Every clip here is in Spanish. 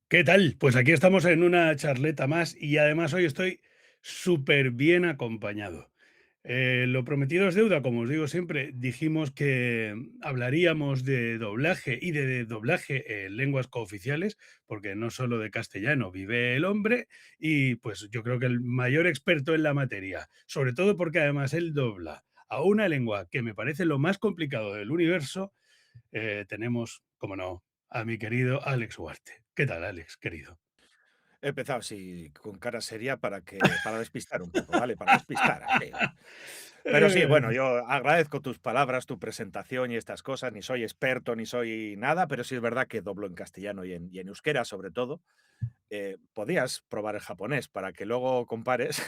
¿Qué tal? Pues aquí estamos en una charleta más y además hoy estoy súper bien acompañado. Lo prometido es deuda, como os digo siempre, dijimos que hablaríamos de doblaje y de doblaje en lenguas cooficiales, porque no solo de castellano vive el hombre y pues yo creo que el mayor experto en la materia, sobre todo porque además él dobla a una lengua que me parece lo más complicado del universo. Tenemos, como no, a mi querido Alex Huarte. ¿Qué tal, Alex, querido? He empezado así con cara seria para despistar un poco, ¿vale? Para despistar así. Pero sí, Eh, bueno, yo agradezco tus palabras, tu presentación y estas cosas. Ni soy experto ni soy nada, pero sí es verdad que doblo en castellano y en euskera, sobre todo. Podías probar el japonés para que luego compares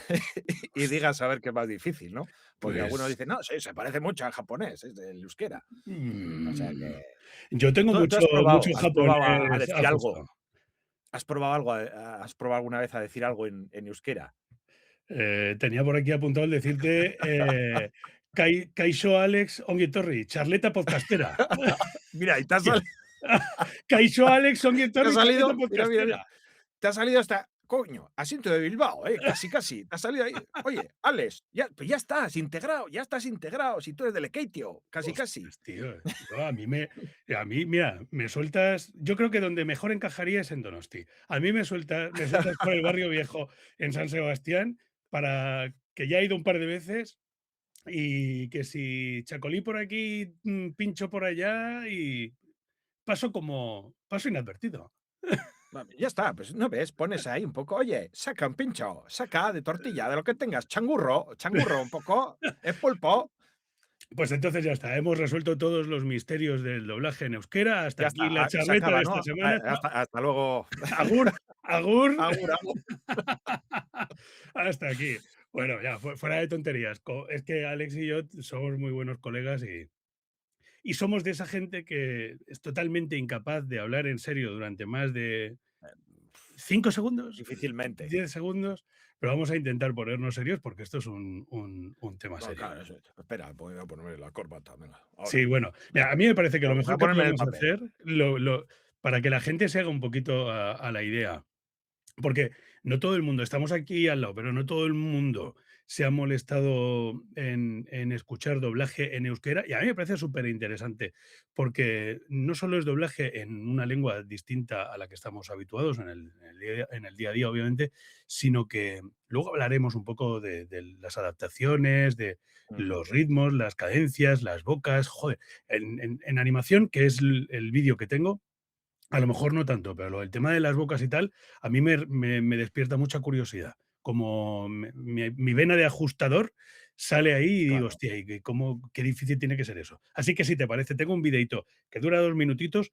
y digas a ver qué es más difícil, ¿no? Porque algunos pues dicen, no, sí, se parece mucho al japonés, es del euskera. O sea mm, que. yo tengo ¿Tú mucho, has mucho probado, has probado a japonés decir algo? ajustado. ¿Has probado algo, has probado alguna vez a decir algo en euskera? Tenía por aquí apuntado el decirte Kaixo Alex Onguietorri, charleta podcastera. Mira, y Kaixo Alex te ha Onguietorri, charleta salido, mira, mira, mira, podcastera. te ha salido hasta, coño, asiento de Bilbao, casi, casi, te ha salido ahí. Oye, Alex, ya, pues ya estás integrado, si tú eres del Ekeitio, casi, casi. Ostras, tío. Yo a mí, mira, me sueltas. Yo creo que donde mejor encajaría es en Donosti. A mí me sueltas por el barrio viejo en San Sebastián, para que ya he ido un par de veces y que si chacolí por aquí, pincho por allá y paso inadvertido. Ya está, pues no ves, pones ahí un poco, oye, saca un pincho, saca de tortilla, de lo que tengas, changurro, changurro un poco, es pulpo, Pues entonces ya está, hemos resuelto todos los misterios del doblaje en euskera. Hasta ya aquí está, la se charleta de acaba, esta ¿no? semana. Hasta luego. Agur, agur. Agur, agur. Hasta aquí. Bueno, ya, fuera de tonterías. Es que Alex y yo somos muy buenos colegas y somos de esa gente que es totalmente incapaz de hablar en serio durante más de 5 segundos, Difícilmente. 10 segundos, pero vamos a intentar ponernos serios porque esto es un tema No, serio. claro, eso. Espera, voy a ponerme la corbata, venga, Sí, ahora. bueno, mira, a mí me parece que lo Voy mejor a que ponerme en el podemos papel. hacer, para que la gente se haga un poquito a la idea. Porque no todo el mundo, estamos aquí al lado, pero no todo el mundo se ha molestado en escuchar doblaje en euskera, y a mí me parece súper interesante, porque no solo es doblaje en una lengua distinta a la que estamos habituados en el día a día, obviamente, sino que luego hablaremos un poco de las adaptaciones, de Ujú. los ritmos, las cadencias, las bocas. Joder, en animación, que es el vídeo que tengo, a lo mejor no tanto, pero el tema de las bocas y tal, a mí me despierta mucha curiosidad. Como mi vena de ajustador sale ahí y digo: Claro. "Hostia, ¿y qué difícil tiene que ser eso?". Así que si te parece, tengo un videito que dura 2 minutitos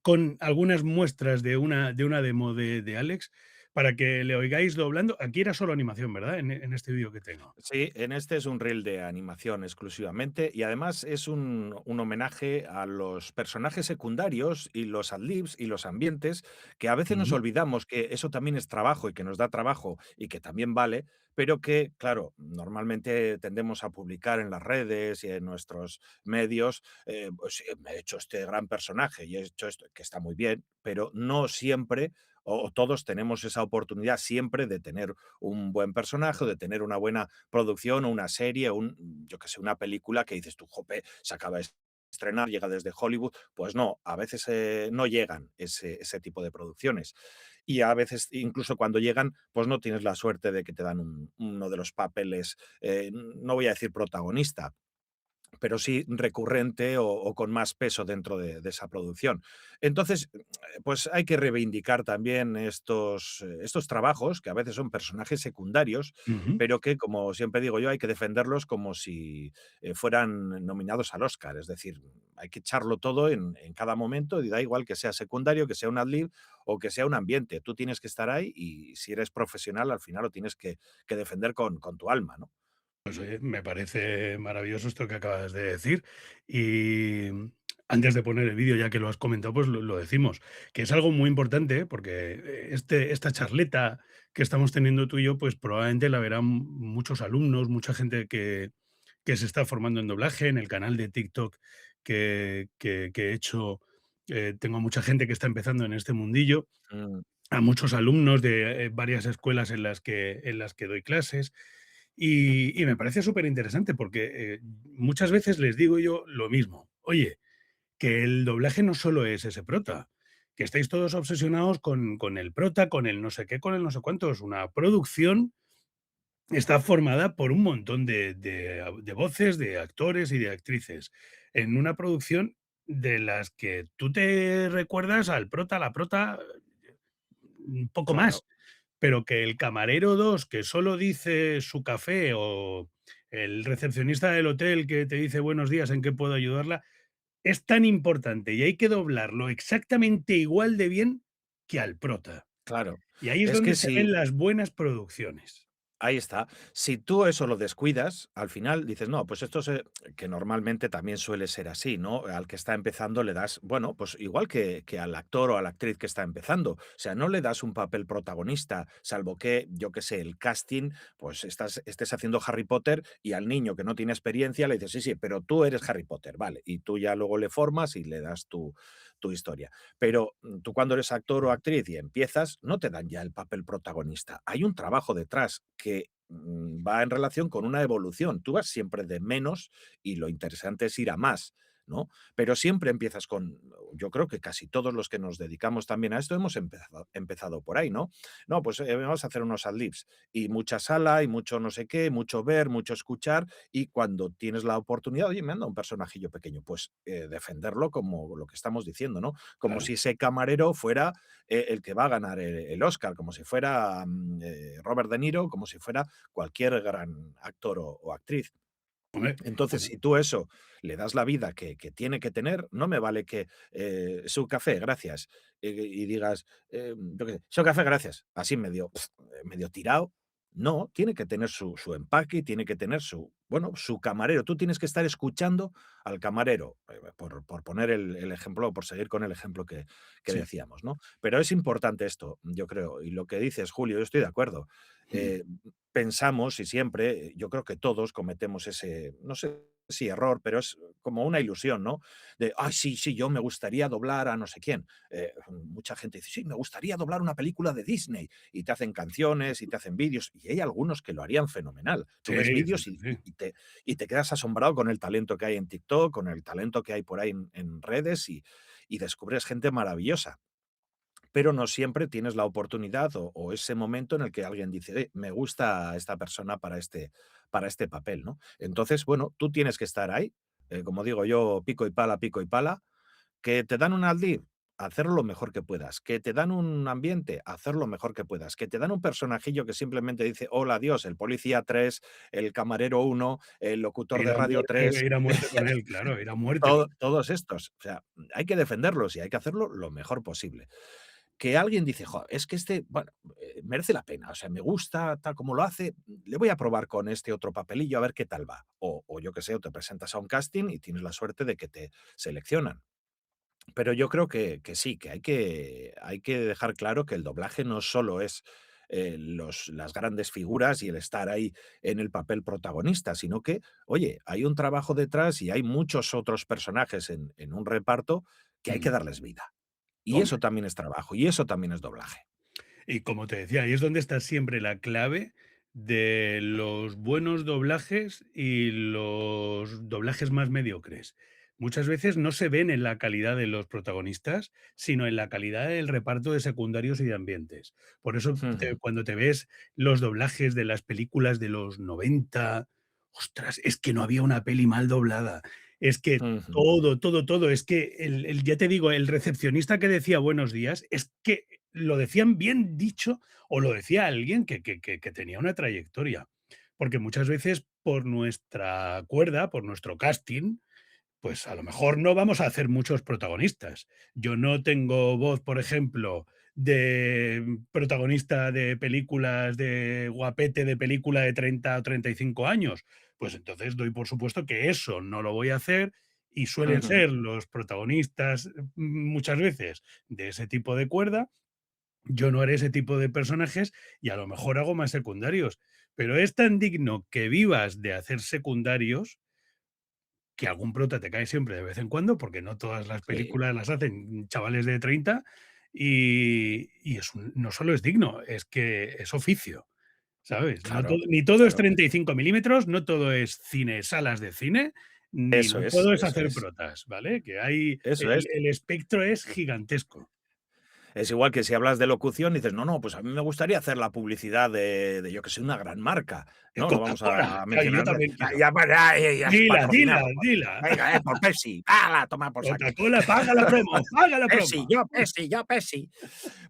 con algunas muestras de una demo de Alex, para que le oigáis doblando. Aquí era solo animación, ¿verdad? En este vídeo que tengo. Sí, en este es un reel de animación exclusivamente y además es un homenaje a los personajes secundarios y los adlibs y los ambientes, que a veces nos Ujú. olvidamos que eso también es trabajo y que nos da trabajo y que también vale, pero que, claro, normalmente tendemos a publicar en las redes y en nuestros medios, pues he hecho este gran personaje y he hecho esto, que está muy bien, pero no siempre o todos tenemos esa oportunidad siempre de tener un buen personaje, o de tener una buena producción o una serie, yo que sé, una película que dices tú, jope, se acaba de estrenar, llega desde Hollywood. Pues no, a veces no llegan ese tipo de producciones. Y a veces, incluso cuando llegan, pues no tienes la suerte de que te dan uno de los papeles, no voy a decir protagonista, pero sí recurrente o con más peso dentro de esa producción. Entonces, pues hay que reivindicar también estos trabajos, que a veces son personajes secundarios, Ujú. pero que, como siempre digo yo, hay que defenderlos como si fueran nominados al Oscar. Es decir, hay que echarlo todo en cada momento y da igual que sea secundario, que sea un adlib o que sea un ambiente. Tú tienes que estar ahí y si eres profesional, al final lo tienes que defender con tu alma, ¿no? Pues oye, me parece maravilloso esto que acabas de decir. Y antes de poner el vídeo, ya que lo has comentado, pues lo decimos, que es algo muy importante, ¿eh? Porque esta charleta que estamos teniendo tú y yo, pues probablemente la verán muchos alumnos, mucha gente que se está formando en doblaje, en el canal de TikTok que he hecho. Tengo mucha gente que está empezando en este mundillo, Mm, a muchos alumnos de varias escuelas en las que doy clases, y me parece súper interesante porque muchas veces les digo yo lo mismo. Oye, que el doblaje no solo es ese prota, que estáis todos obsesionados con el prota, con el no sé qué, con el no sé cuánto. Es una producción, está formada por un montón de voces, de actores y de actrices, en una producción de las que tú te recuerdas al prota, a la prota, un poco claro, más, pero que el camarero 2 que solo dice su café, o el recepcionista del hotel que te dice buenos días, ¿en qué puedo ayudarla? Es tan importante y hay que doblarlo exactamente igual de bien que al prota. claro. Y ahí es Es donde que se si ven las buenas producciones. Ahí está. Si tú eso lo descuidas, al final dices, no, pues esto se que normalmente también suele ser así, ¿no? Al que está empezando le das, bueno, pues igual que al actor o a la actriz que está empezando. O sea, no le das un papel protagonista, salvo que, yo qué sé, el casting, pues estés haciendo Harry Potter y al niño que no tiene experiencia le dices, sí, sí, pero tú eres Harry Potter, vale. Y tú ya luego le formas y le das tu historia. Pero tú cuando eres actor o actriz y empiezas, no te dan ya el papel protagonista. Hay un trabajo detrás que va en relación con una evolución. Tú vas siempre de menos y lo interesante es ir a más, ¿no? Pero siempre empiezas con, yo creo que casi todos los que nos dedicamos también a esto hemos empezado por ahí, ¿no? No, pues vamos a hacer unos adlibs y mucha sala y mucho no sé qué, mucho ver, mucho escuchar y cuando tienes la oportunidad, oye, me anda un personajillo pequeño, pues defenderlo como lo que estamos diciendo, ¿no? Como Claro. si ese camarero fuera el que va a ganar el Oscar, como si fuera Robert De Niro, como si fuera cualquier gran actor o actriz. Hombre, Entonces, pues si tú eso le das la vida que tiene que tener, no me vale que su café, gracias, y digas, yo qué sé, su café, gracias, así medio, medio tirado. No, tiene que tener su empaque, tiene que tener bueno, su camarero. Tú tienes que estar escuchando al camarero, por poner el ejemplo, por seguir con el ejemplo que sí. decíamos, ¿no? Pero es importante esto, yo creo, y lo que dices, Julio, yo estoy de acuerdo. Mm. Eh, Pensamos y siempre, yo creo que todos cometemos ese, no sé si error, pero es como una ilusión, ¿no? De, ay, sí, sí, yo me gustaría doblar a no sé quién. Mucha gente dice, sí, me gustaría doblar una película de Disney. Y te hacen canciones y te hacen vídeos. Y hay algunos que lo harían fenomenal. Tú Sí, ves sí, vídeos sí, sí. y te quedas asombrado con el talento que hay en TikTok, con el talento que hay por ahí en redes y descubres gente maravillosa, pero no siempre tienes la oportunidad o ese momento en el que alguien dice: me gusta esta persona para este papel", ¿no? Entonces, bueno, tú tienes que estar ahí, como digo yo, pico y pala, que te dan un aldea, hacerlo lo mejor que puedas, que te dan un ambiente, hacer lo mejor que puedas, que te dan un personajillo que simplemente dice: "Hola, adiós", el policía 3, el camarero 1, el locutor de radio 3, Ir a muerte con él, claro, ir a muerte con todos estos. O sea, hay que defenderlos y hay que hacerlo lo mejor posible. Que alguien dice: "Jo, es que este, bueno, merece la pena, o sea, me gusta tal como lo hace, le voy a probar con este otro papelillo a ver qué tal va". O yo qué sé, o te presentas a un casting y tienes la suerte de que te seleccionan. Pero yo creo que sí, que hay que dejar claro que el doblaje no solo es, las grandes figuras y el estar ahí en el papel protagonista, sino que, oye, hay un trabajo detrás y hay muchos otros personajes en un reparto que hay que mm, darles vida. Y eso hombre. también es trabajo, y eso también es doblaje. Y como te decía, ahí es donde está siempre la clave de los buenos doblajes y los doblajes más mediocres. Muchas veces no se ven en la calidad de los protagonistas, sino en la calidad del reparto de secundarios y de ambientes. Por eso, Ujú, cuando te ves los doblajes de las películas de los 90, ostras, es que no había una peli mal doblada. Es que ujú, todo, todo, todo. Es que ya te digo, el recepcionista que decía buenos días, es que lo decían bien dicho, o lo decía alguien que tenía una trayectoria. Porque muchas veces por nuestra cuerda, por nuestro casting, pues a lo mejor no vamos a hacer muchos protagonistas. Yo no tengo voz, por ejemplo, de protagonista de películas de guapete de película de 30 o 35 años. Pues entonces doy por supuesto que eso no lo voy a hacer, y suelen ujú. ser los protagonistas muchas veces de ese tipo de cuerda. Yo no haré ese tipo de personajes y a lo mejor hago más secundarios, pero es tan digno que vivas de hacer secundarios que algún prota te cae siempre de vez en cuando, porque no todas las Sí, películas las hacen chavales de 30 y no solo es digno, es que es oficio, ¿sabes? No todo, claro, ni todo es claro. 35 milímetros, no todo es cine, salas de cine, ni Eso no es, todo es eso hacer es, protas, ¿vale? Que hay, eso es. el espectro es gigantesco. Es igual que si hablas de locución, dices: "No, no, pues a mí me gustaría hacer la publicidad de yo que sé, una gran marca", De ¿no? No vamos Coca-Cola, a claro, yo mencionar también ah, quiero. ya, pues, ya es Dila, dila, patrocinado por dila. venga, por Pepsi, ¡hala, toma por saco! Coca-Cola, paga la promo, paga la Pepsi, promo. yo Pepsi, yo Pepsi.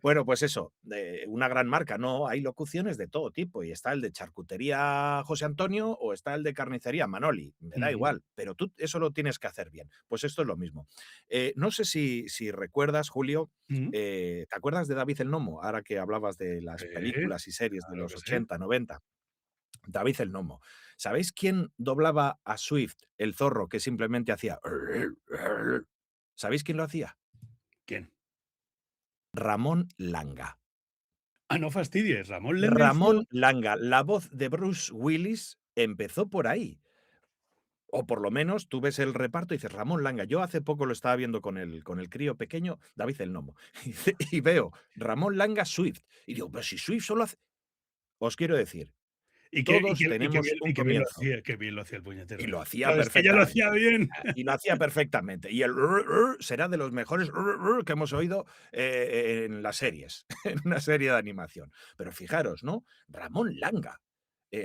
Bueno, pues eso, de una gran marca, no, hay locuciones de todo tipo, y está el de charcutería José Antonio o está el de carnicería Manoli, me da Ujú, igual, pero tú eso lo tienes que hacer bien. Pues esto es lo mismo. No sé si recuerdas, Julio, ujú. ¿te acuerdas de David el Nomo? Ahora que hablabas de las Sí, películas y series de claro los que sí. 80, 90. David el Nomo. ¿Sabéis quién doblaba a Swift, el zorro, que simplemente hacía? ¿Sabéis quién lo hacía? ¿Quién? Ramón Langa. Ah, no fastidies, Ramón Lendencio. Ramón Langa, la voz de Bruce Willis empezó por ahí. O por lo menos tú ves el reparto y dices, Ramón Langa. Yo hace poco lo estaba viendo con el crío pequeño, David el Nomo, y veo Ramón Langa Swift. Y digo, pero si Swift solo hace. Os quiero decir, Y que y todos que y que tenemos bien un comienzo. qué bien lo hacía el Y puñetero. lo hacía Claro, es que ya lo hacía perfectamente. bien. Y lo hacía perfectamente. Y el será de los mejores que hemos oído en las series, en una serie de animación. Pero fijaros, ¿no? Ramón Langa.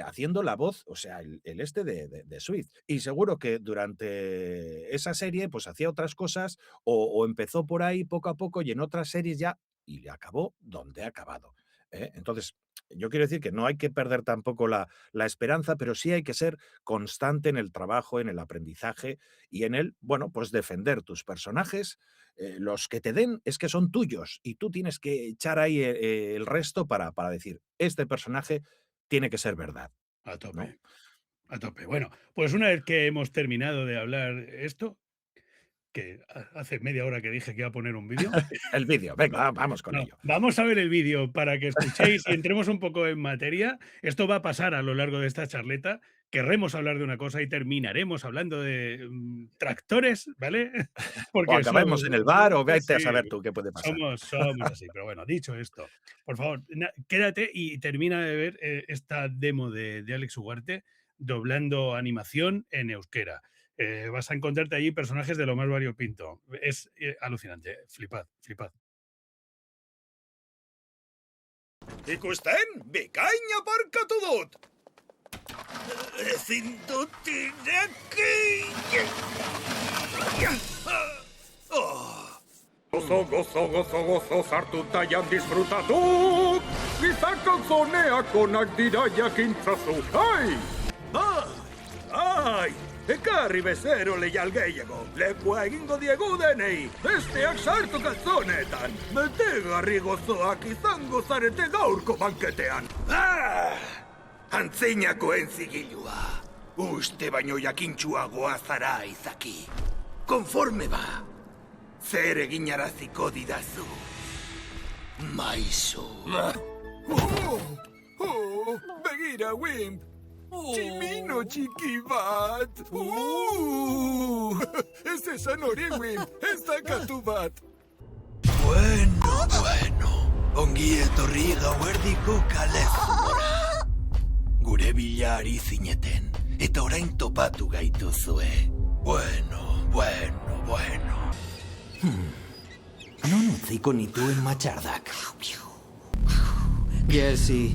Haciendo la voz, o sea, el este de Swift. Y seguro que durante esa serie, pues hacía otras cosas o empezó por ahí poco a poco y en otras series ya, y le acabó donde ha acabado. Entonces, yo quiero decir que no hay que perder tampoco la esperanza, pero sí hay que ser constante en el trabajo, en el aprendizaje y en el, bueno, pues defender tus personajes. Los que te den es que son tuyos y tú tienes que echar ahí el resto para decir, este personaje tiene que ser verdad, A ¿no? tope, a tope. Bueno, pues una vez que hemos terminado de hablar esto, que hace media hora que dije que iba a poner un vídeo. El vídeo, venga, vamos con No, ello. vamos a ver el vídeo para que escuchéis y entremos un poco en materia. Esto va a pasar a lo largo de esta charleta. Querremos hablar de una cosa y terminaremos hablando de tractores, ¿vale? O Porque somos, acabemos en el bar o vete a sí, saber tú qué puede pasar. somos así. Pero bueno, dicho esto, por favor, quédate y termina de ver esta demo de Alex Ugarte doblando animación en euskera. Vas a encontrarte allí personajes de lo más variopinto. Es alucinante. Flipad, flipad. Ikusten, bikaina barkatu dut! Ezin dut ireki! Gozo, gozo, gozo, gozo, sartu taian disfrutatu! Gizakok zoneak onak dira jakintzazu, ai! Ai! Ekarri bezero leial gehiago, lekua egingo diegu denei, besteak sartu kalzonetan, betegarri gozoak izango zarete gaurko banketean. Antzinakoen zigilua, uste baino jakintxuagoa zara izaki. Konforme ba, zer eginaraziko didazu, maizu. Begira, Wimp! Tximino txiki bat! Ez esan hori, Wimp! Ez dakatu bat! Bueno, ongi etorri gauerdiko kalezura. Gure bila ari zineten, eta orain topatu gaituzue. Bueno. Non utziko nituen matxardak. Jesse,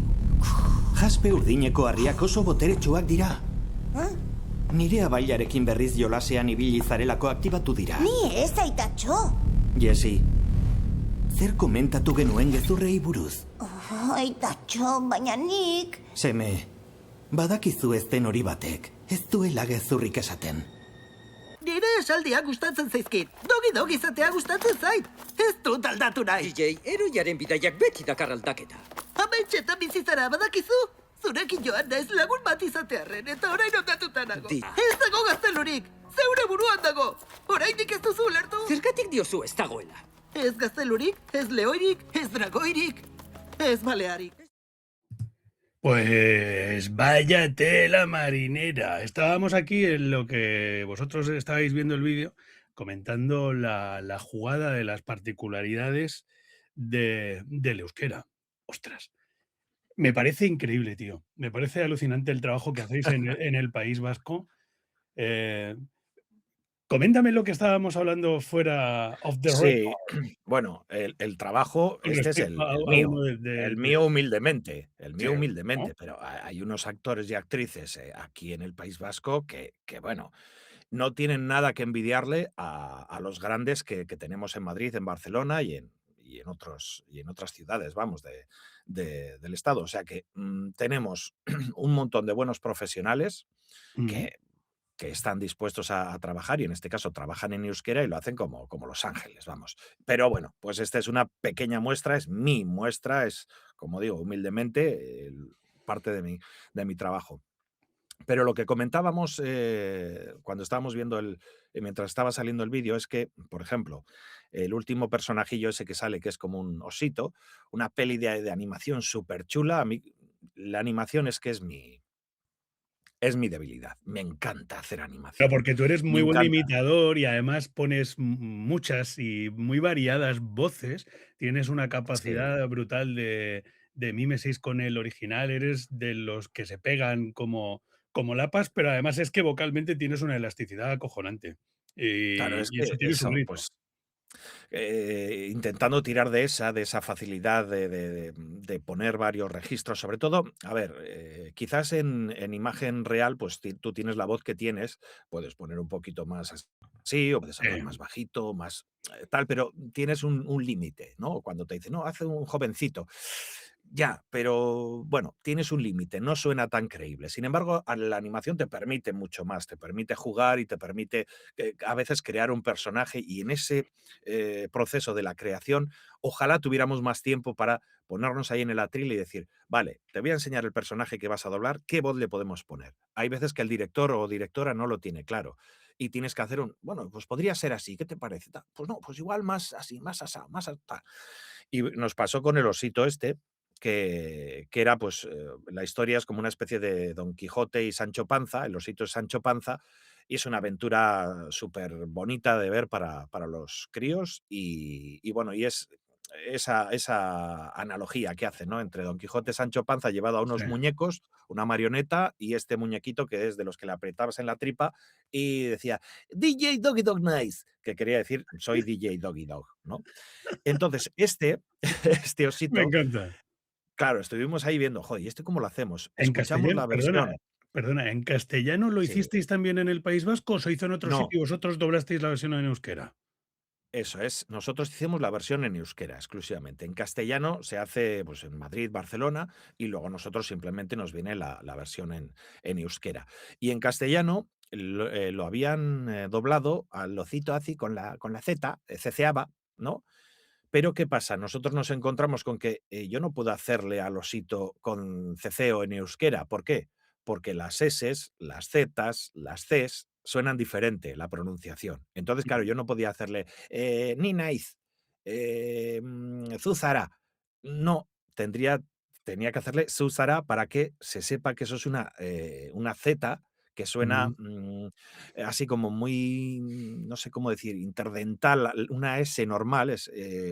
jaspe urdineko harriak oso boteretsuak dira. Nire abailarekin berriz jolasean ibili zarelako aktibatu dira. Ni ez aitatxo. Jesse, zer komentatu genuen gezurrei buruz? Aitatxo, baina nik... Seme, badakizu ez den hori batek, ez duela gezurrik esaten. Nire esaldia gustatzen zaizkit. Dogi izatea gustatzen zait. Ez dut aldatu nahi. DJ, eroiaren bidaiak beti dakar aldaketa. Amentxetan bizizara badakizu? Zurekin joan naiz lagun bat izatearren, eta orain ondatuta nago. Ez dago gaztelurik, zeure buruan dago. Oraindik ez duzu ulertu? Zergatik diozu ez dagoela? Ez gaztelurik, ez leoirik, ez dragoirik, ez balearik. Pues vaya tela marinera. Estábamos aquí en lo que vosotros estabais viendo el vídeo, comentando la jugada de las particularidades del euskera. Ostras, me parece increíble, tío. Me parece alucinante el trabajo que hacéis en el País Vasco. Eh, Coméntame lo que estábamos hablando fuera of the Sí, record bueno, el trabajo, con este es respecto el a uno mío, de el sí, mío ¿no? humildemente, pero hay unos actores y actrices, aquí en el País Vasco que, bueno, no tienen nada que envidiarle a los grandes que tenemos en Madrid, en Barcelona y en otras ciudades, vamos, del estado. O sea que, tenemos un montón de buenos profesionales Ujú. que que están dispuestos a trabajar y en este caso trabajan en euskera y lo hacen como Los Ángeles, vamos. Pero bueno, pues esta es una pequeña muestra, es mi muestra, es, como digo, humildemente, parte de mi trabajo. Pero lo que comentábamos cuando estábamos viendo mientras estaba saliendo el vídeo es que, por ejemplo, el último personajillo ese que sale, que es como un osito, una peli de animación súper chula, a mí la animación es que es mi debilidad. Me encanta hacer Pero animación. porque tú eres Me muy buen encanta. imitador y además pones muchas y muy variadas voces. Tienes una Sí, capacidad brutal de mímesis con el original. Eres de los que se pegan como lapas, pero además es que vocalmente tienes una elasticidad acojonante. claro, es Y que eso tiene su eso, mérito. pues, intentando tirar de esa facilidad de poner varios registros, sobre todo, a ver, quizás en imagen real, pues tú tienes la voz que tienes, puedes poner un poquito más así, o puedes hablar más Sí. bajito, más tal, pero tienes un límite, ¿no? Cuando te dicen, no, hace un jovencito. Ya, pero bueno, tienes un límite, no suena tan creíble. Sin embargo, la animación te permite mucho más, te permite jugar y te permite a veces crear un personaje y en ese proceso de la creación, ojalá tuviéramos más tiempo para ponernos ahí en el atril y decir, vale, te voy a enseñar el personaje que vas a doblar, ¿qué voz le podemos poner? Hay veces que el director o directora no lo tiene claro y tienes que hacer bueno, pues podría ser así, ¿qué te parece? Pues no, pues igual más así, más asá, más asá. Y nos pasó con el osito este, que era, pues, la historia es como una especie de Don Quijote y Sancho Panza, el osito es Sancho Panza, y es una aventura súper bonita de ver para los críos, y bueno, y es esa analogía que hace, ¿no? Entre Don Quijote y Sancho Panza llevado a Sí. unos muñecos, una marioneta, y este muñequito que es de los que le apretabas en la tripa y decía: "DJ Doggy Dog Nice", que quería decir: "Soy DJ Doggy Dog", ¿no? Entonces, este Me osito, encanta. claro, estuvimos ahí viendo, joder, ¿y este cómo lo hacemos? En Escuchamos castellano, la perdona, versión. ¿en castellano lo Sí, hicisteis también en el País Vasco o se hizo en otro no, sitio y vosotros doblasteis la versión en euskera? eso es. Nosotros hicimos la versión en euskera exclusivamente. En castellano se hace pues, en Madrid, Barcelona, y luego nosotros simplemente nos viene la versión en euskera. Y en castellano lo habían doblado al locito así con la Z, ceceaba, ¿no? Pero ¿qué pasa? Nosotros nos encontramos con que yo no puedo hacerle al osito con ceceo en euskera. ¿Por qué? Porque las eses, las zetas, las ces suenan diferente la pronunciación. Entonces, claro, yo no podía hacerle ni nice, zuzara. No, tenía que hacerle zuzara para que se sepa que eso es una zeta que suena Ujú. así como muy, no sé cómo decir, interdental, una S normal es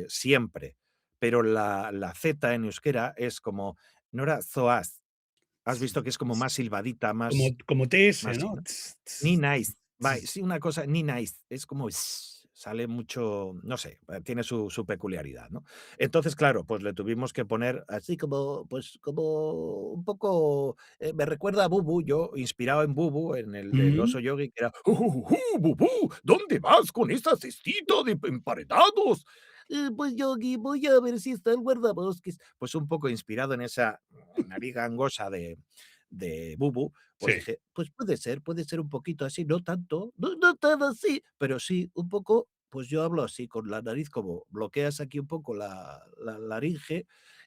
siempre, pero la Z en euskera es como, no era zoaz, has visto que es como más silbadita, Como más, como TS, más, ¿no? ¿no? Ts, Ni ts, nice, va, ts. sí, una cosa, ni nice, es como sale mucho, no sé, tiene su peculiaridad, ¿no? Entonces, claro, pues le tuvimos que poner así como, pues como un poco, me recuerda a Bubu, yo inspirado en Bubu, en el del Ujú. oso yogi, que era, Bubu, ¿dónde vas con esa cestita de emparedados? Pues Yogi, voy a ver si está el guardabosques. Pues un poco inspirado en esa nariz gangosa de Bubu, pues Sí. dije, pues puede ser un poquito así, no tanto, no tan así, pero sí un poco, pues yo hablo así, con la nariz como bloqueas aquí un poco la laringe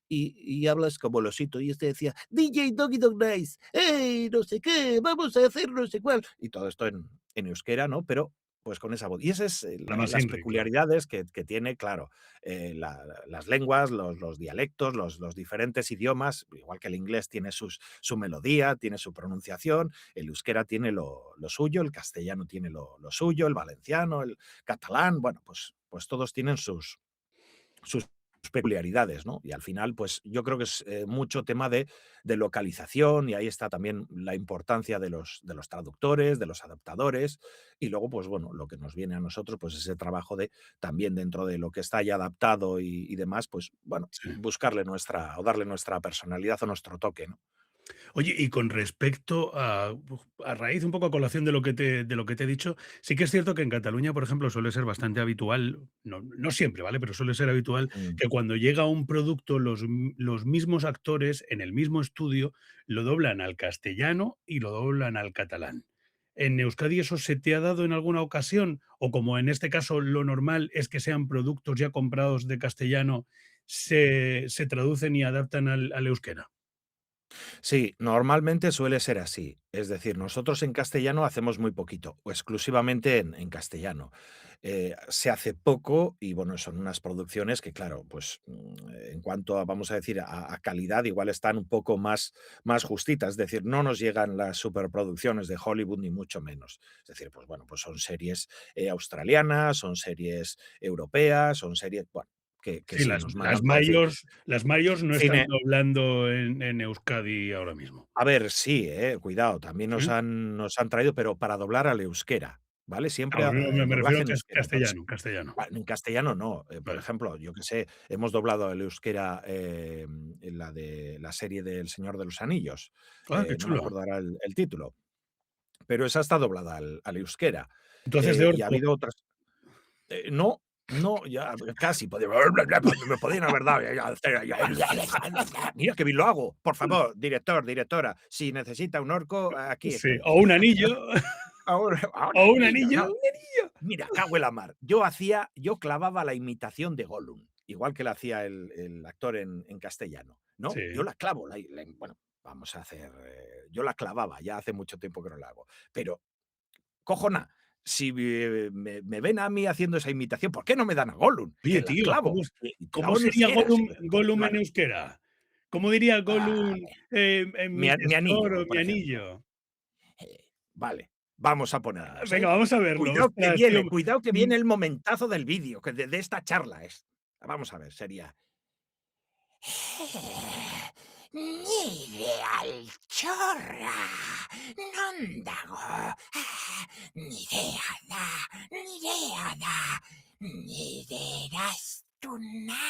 y hablas como el osito. Y este decía, DJ Doggy Dog Nice, hey, no sé qué, vamos a hacer no sé cuál. Y todo esto en euskera, ¿no? Pero pues con esa voz. Y esas es La más las Henry, claro. peculiaridades que tiene, claro, las lenguas, los dialectos, los diferentes idiomas, igual que el inglés tiene su melodía, tiene su pronunciación, el euskera tiene lo suyo, el castellano tiene lo suyo, el valenciano, el catalán, bueno, pues todos tienen sus peculiaridades, ¿no? Y al final, pues yo creo que es mucho tema de localización y ahí está también la importancia de los traductores, de los adaptadores y luego, pues bueno, lo que nos viene a nosotros, pues ese trabajo de también dentro de lo que está ya adaptado y demás, pues bueno, Sí. buscarle nuestra o darle nuestra personalidad o nuestro toque, ¿no? Oye, y con respecto a raíz, un poco a colación de lo que te he dicho, sí que es cierto que en Cataluña, por ejemplo, suele ser bastante habitual, no siempre, ¿vale? Pero suele ser habitual Mm. que cuando llega un producto, los mismos actores en el mismo estudio lo doblan al castellano y lo doblan al catalán. ¿En Euskadi eso se te ha dado en alguna ocasión? O como en este caso lo normal es que sean productos ya comprados de castellano, se traducen y adaptan al euskera. Sí, normalmente suele ser así. Es decir, nosotros en castellano hacemos muy poquito, o exclusivamente en castellano. Se hace poco y bueno, son unas producciones que, claro, pues en cuanto a, vamos a decir, a calidad, igual están un poco más justitas. Es decir, no nos llegan las superproducciones de Hollywood, ni mucho menos. Es decir, pues bueno, pues son series australianas, son series europeas, son series, bueno, que Sí, sí, las nos las mandan para decir, mayors no están cine. doblando en Euskadi ahora mismo. A ver, sí, cuidado, también nos ¿Sí? han traído, pero para doblar al euskera, ¿vale? Siempre Ah, me el me refiero doblaje a en euskera. Entonces, castellano. en castellano no. Por Vale. ejemplo, yo que sé, hemos doblado el euskera en la de la serie del Señor de los Anillos. Ah, qué No me chulo. acuerdo ahora el título, pero esa está doblada al euskera. Entonces, de Y ha orco. habido otras. No, no, ya casi me podían haber dado ya hacer mira qué bien lo hago. Por favor, director, directora, si necesita un orco, aquí Sí, estoy. o un anillo, Ahora o un anillo, anillo, no. un anillo. Mira, cago en la mar. Yo clavaba la imitación de Gollum, igual que la hacía el actor en castellano, ¿no? Yo Sí. la clavo, bueno, vamos a hacer, yo la clavaba, ya hace mucho tiempo que no la hago, pero cojona, si me ven a mí haciendo esa imitación, ¿por qué no me dan a Gollum? Oye, Que la tío, clavo, y cómo clavo en sería euskera, sí, Gollum en bueno, euskera? ¿Cómo diría ah, Gollum, en mi mi anillo, tesoro, mi por ejemplo. anillo? Vale, vamos a ponernos, Venga, vamos a verlo. Ostras, tío. Cuidado que Mm, viene el momentazo del vídeo, que de esta charla es. Vamos a ver, sería. Nire altxorra, non dago? Nirea da, nire eraztuna.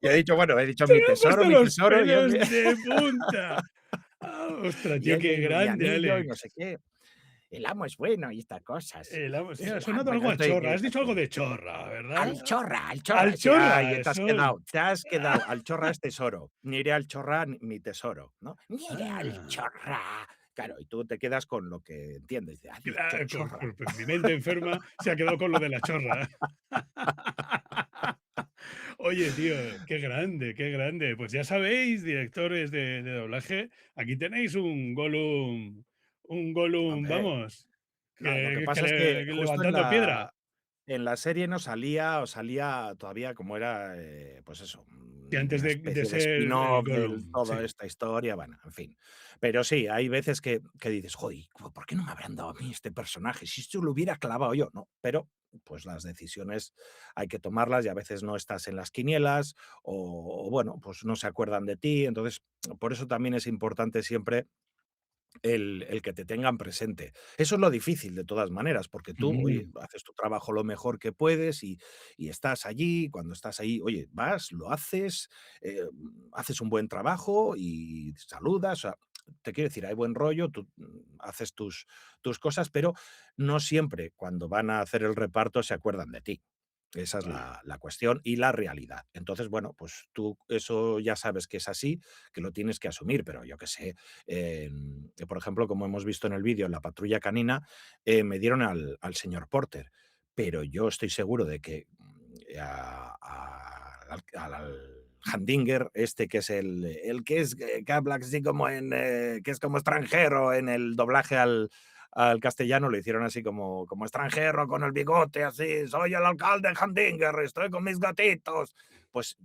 Y he dicho, bueno, he dicho se me han puesto mi los tesoro, yo pelos que de punta. Ostras, y tío, ahí qué mi grande, anillo y no Alex. sé qué. El amo es bueno y estas cosas. Sí, ha sonado Bueno, algo a estoy chorra. Has dicho algo de chorra, ¿verdad? al chorra, Al sí, ay, chorra, eso. te has quedado, al chorra es tesoro, nire al chorra mi tesoro, ¿no? Nire al Ah, chorra. Claro, y tú te quedas con lo que entiendes, ha dicho claro, chorra. pues mi mente enferma se ha quedado con lo de la chorra. Oye, tío, qué grande, qué grande. Pues ya sabéis, directores de doblaje, aquí tenéis un Gollum, Hombre, vamos, lo que que pasa es que que justo levantando piedra. en la serie nos salía o salía todavía como era, pues eso, Y antes una de especie de ser el spin-off de Gollum, toda sí. esta historia, bueno, en fin. Pero sí, hay veces que dices: "Joder, ¿por qué no me habrán dado a mí este personaje? Si esto lo hubiera clavado yo", ¿no? Pero, pues las decisiones hay que tomarlas y a veces no estás en las quinielas o bueno, pues no se acuerdan de ti. Entonces, por eso también es importante siempre el que te tengan presente. Eso es lo difícil de todas maneras, porque tú, oye, Mm, haces tu trabajo lo mejor que puedes y estás allí, cuando estás ahí, oye, vas, lo haces, haces un buen trabajo y saludas, o sea, te quiero decir, hay buen rollo, tú haces tus cosas, pero no siempre cuando van a hacer el reparto se acuerdan de ti. Esa es vale. la cuestión y la realidad. Entonces, bueno, pues tú eso ya sabes que es así, que lo tienes que asumir, pero yo qué sé, por ejemplo, como hemos visto en el vídeo, en la patrulla canina, me dieron al señor Porter, pero yo estoy seguro de que al Handinger, este que es el que es que habla así como que es como extranjero en el doblaje al castellano lo hicieron así como extranjero, con el bigote, así, soy el alcalde Handinger, estoy con mis gatitos. Pues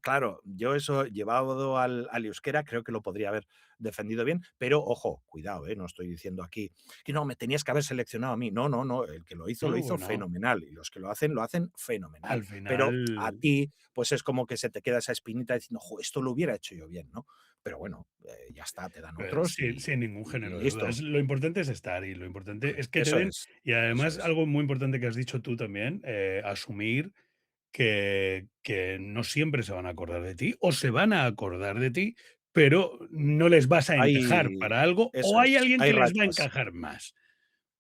claro, yo eso llevado al euskera creo que lo podría haber defendido bien, pero ojo, cuidado, no estoy diciendo aquí que no, me tenías que haber seleccionado a mí. No, no, no, el que lo No, hizo bueno, fenomenal y los que lo hacen fenomenal. al Pero a final, ti, pues es como que se te queda esa espinita diciendo, jo, esto lo hubiera hecho yo bien, ¿no? Pero bueno, ya está, te dan otros sin ningún y género de listo. dudas. Lo importante es estar y lo importante es que te Eso den, es, y eso además es. algo muy importante que has dicho tú también, asumir que no siempre se van a acordar de ti o se van a acordar de ti, pero no les vas a encajar Hay, para algo o eso hay es, alguien hay que les va a rachas. encajar más,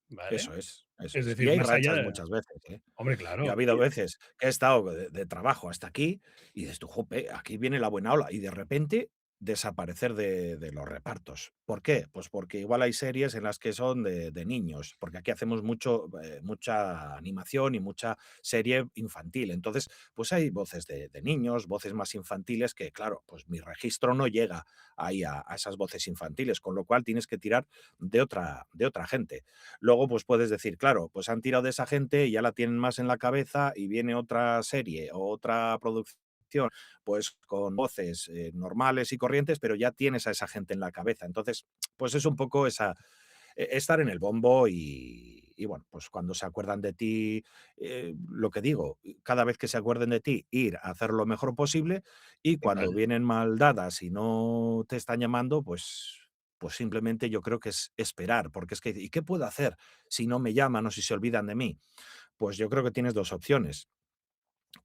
¿vale? Eso es, eso Es es. Y decir, hay más allá rachas de muchas veces, ¿eh? hombre, Yo ha claro, habido veces que he estado de trabajo hasta aquí y dices tú: "Jope, aquí viene la buena ola", y de repente desaparecer de los repartos. ¿Por qué? Pues porque igual hay series en las que son de niños, porque aquí hacemos mucha animación y mucha serie infantil. Entonces, pues hay voces de niños, voces más infantiles que, claro, pues mi registro no llega ahí a esas voces infantiles, con lo cual tienes que tirar de otra gente. Luego, pues puedes decir, claro, pues han tirado de esa gente y ya la tienen más en la cabeza y viene otra serie o otra producción, pues con voces normales y corrientes, pero ya tienes a esa gente en la cabeza. Entonces, pues es un poco estar en el bombo y bueno, pues cuando se acuerdan de ti, lo que digo, cada vez que se acuerden de ti, ir a hacer lo mejor posible y cuando total. vienen mal dadas y no te están llamando, pues simplemente yo creo que es esperar, porque es que, ¿y qué puedo hacer si no me llaman o si se olvidan de mí? Pues yo creo que tienes dos opciones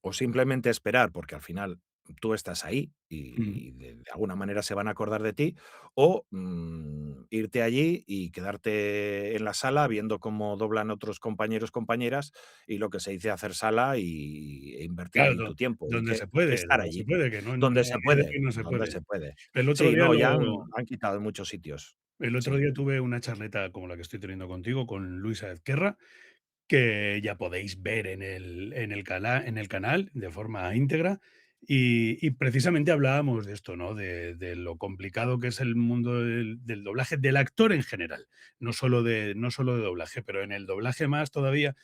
o simplemente esperar, porque al final tú estás ahí Mm. y de alguna manera se van a acordar de ti, o irte allí y quedarte en la sala viendo cómo doblan otros compañeros, compañeras, y lo que se dice hacer sala e invertir Claro, allí tu tiempo y que estar donde se allí, puede, que no hay que decir no se donde puede. se puede. El otro Sí, día no, ya lo han quitado en muchos sitios. el otro Sí. día tuve una charleta como la que estoy teniendo contigo, con Luisa Ezquerra, que ya podéis ver en el canal de forma íntegra. Y precisamente hablábamos de esto, ¿no? De lo complicado que es el mundo del doblaje, del actor en general, no solo de doblaje, pero en el doblaje más todavía,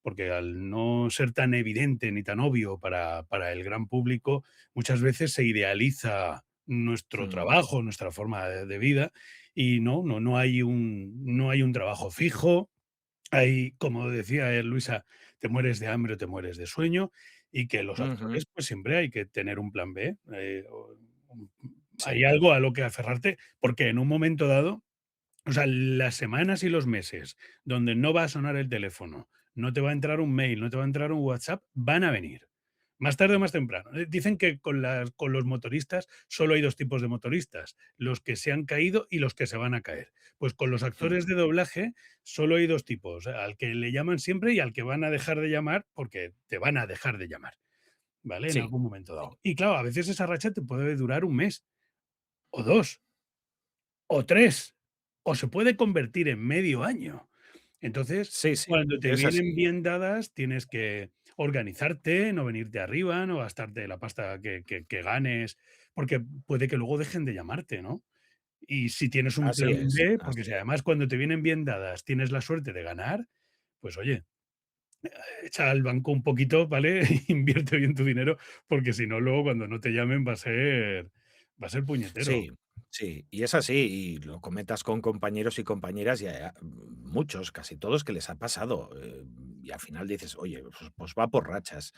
porque al no ser tan evidente ni tan obvio para el gran público, muchas veces se idealiza nuestro Mm, trabajo, nuestra forma de vida, y no hay un trabajo fijo. Hay, como decía Luisa, te mueres de hambre o te mueres de sueño, y que los ujú, actores, pues siempre hay que tener un plan B. Hay sí. algo a lo que aferrarte, porque en un momento dado, o sea, las semanas y los meses donde no va a sonar el teléfono, no te va a entrar un mail, no te va a entrar un WhatsApp, van a venir. Más tarde o más temprano. Dicen que con los motoristas solo hay dos tipos de motoristas, los que se han caído y los que se van a caer. Pues con los Mm, actores de doblaje solo hay dos tipos, al que le llaman siempre y al que van a dejar de llamar porque te van a dejar de llamar, ¿vale? En sí, algún momento sí. dado. Y claro, a veces esa racha te puede durar un mes, o dos, o tres, o se puede convertir en medio año. Entonces, Sí, sí, cuando te es vienen así. bien dadas, tienes que organizarte, no venirte arriba, no gastarte la pasta que ganes, porque puede que luego dejen de llamarte, ¿no? Y si tienes un Así plan es, B, porque así si es. además cuando te vienen bien dadas tienes la suerte de ganar, pues oye, echa al banco un poquito, ¿vale? Invierte bien tu dinero, porque si no, luego cuando no te llamen va a ser puñetero. Sí, sí, y es así, y lo comentas con compañeros y compañeras, y muchos, casi todos, que les ha pasado. Y al final dices, oye, pues va por rachas.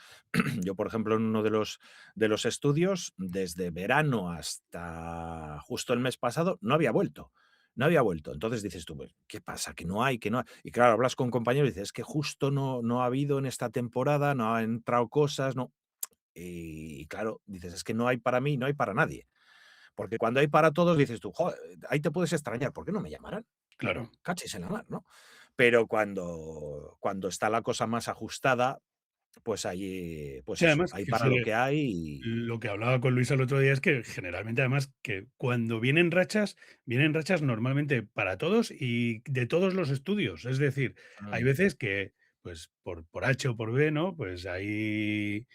Yo, por ejemplo, en uno de los estudios, desde verano hasta justo el mes pasado, no había vuelto. No había vuelto. Entonces dices tú, "Pues, ¿qué pasa? Que no hay, que no hay". Y claro, hablas con compañeros y dices, es que justo no ha habido en esta temporada, no ha entrado cosas, no. Y claro, dices, es que no hay para mí, no hay para nadie. Porque cuando hay para todos dices tú: "Joder, ahí te puedes extrañar, ¿por qué no me llamarán? Claro. Cachis en la mar", ¿no? Pero cuando está la cosa más ajustada, pues ahí, pues Sí, eso, además hay que para lo suele que hay y lo que hablaba con Luisa el otro día es que generalmente, además, que cuando vienen rachas normalmente para todos y de todos los estudios. Es decir, hay mm, veces que, pues, por H o por B, ¿no? Pues hay,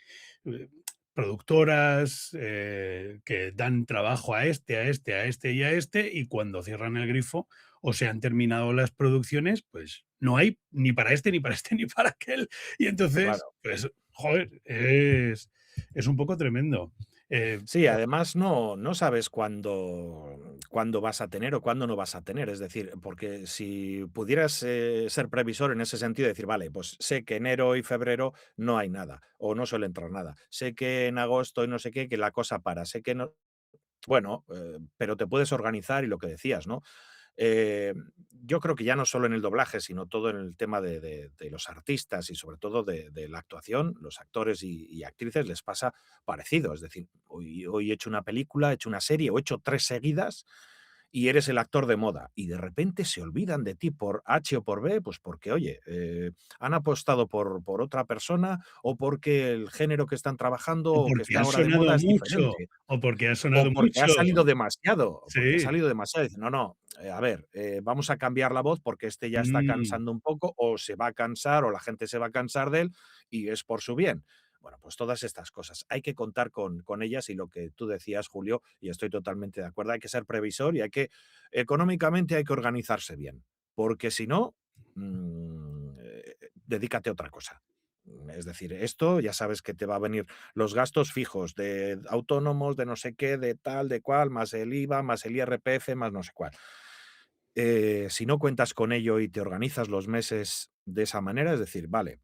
productoras que dan trabajo a este, a este, a este y a este, y cuando cierran el grifo o se han terminado las producciones, pues no hay ni para este, ni para este, ni para aquel. Y entonces, Claro. pues, joder, es un poco tremendo. Eh, Sí, además no sabes cuándo vas a tener o cuándo no vas a tener. Es decir, porque si pudieras, ser previsor en ese sentido, decir: "Vale, pues sé que enero y febrero no hay nada, o no suele entrar nada. Sé que en agosto y no sé qué, que la cosa para. Sé que no". Bueno, pero te puedes organizar y lo que decías, ¿no? Eh, yo creo que ya no solo en el doblaje, sino todo en el tema de los artistas y sobre todo de la actuación, los actores y actrices les pasa parecido. Es decir, hoy he hecho una película, he hecho una serie o he hecho 3 seguidas y eres el actor de moda y de repente se olvidan de ti por H o por B, pues porque, oye, han apostado por otra persona o porque el género que están trabajando o o que porque está ha ahora de sonado moda es mucho, diferente. o porque ha O sonado porque ha mucho. salido demasiado, o porque ha Sí. salido demasiado. Dicen: "No, no, a ver, vamos a cambiar la voz porque este ya está Mm, cansando un poco, o se va a cansar, o la gente se va a cansar de él, y es por su bien". Bueno, pues todas estas cosas. Hay que contar con ellas y lo que tú decías, Julio, y estoy totalmente de acuerdo, hay que ser previsor y hay que económicamente hay que organizarse bien, porque si no, dedícate a otra cosa. Es decir, esto ya sabes que te va a venir los gastos fijos de autónomos, de no sé qué, de tal, de cual, más el IVA, más el IRPF, más no sé cuál. Si no cuentas con ello y te organizas los meses de esa manera, es decir, vale,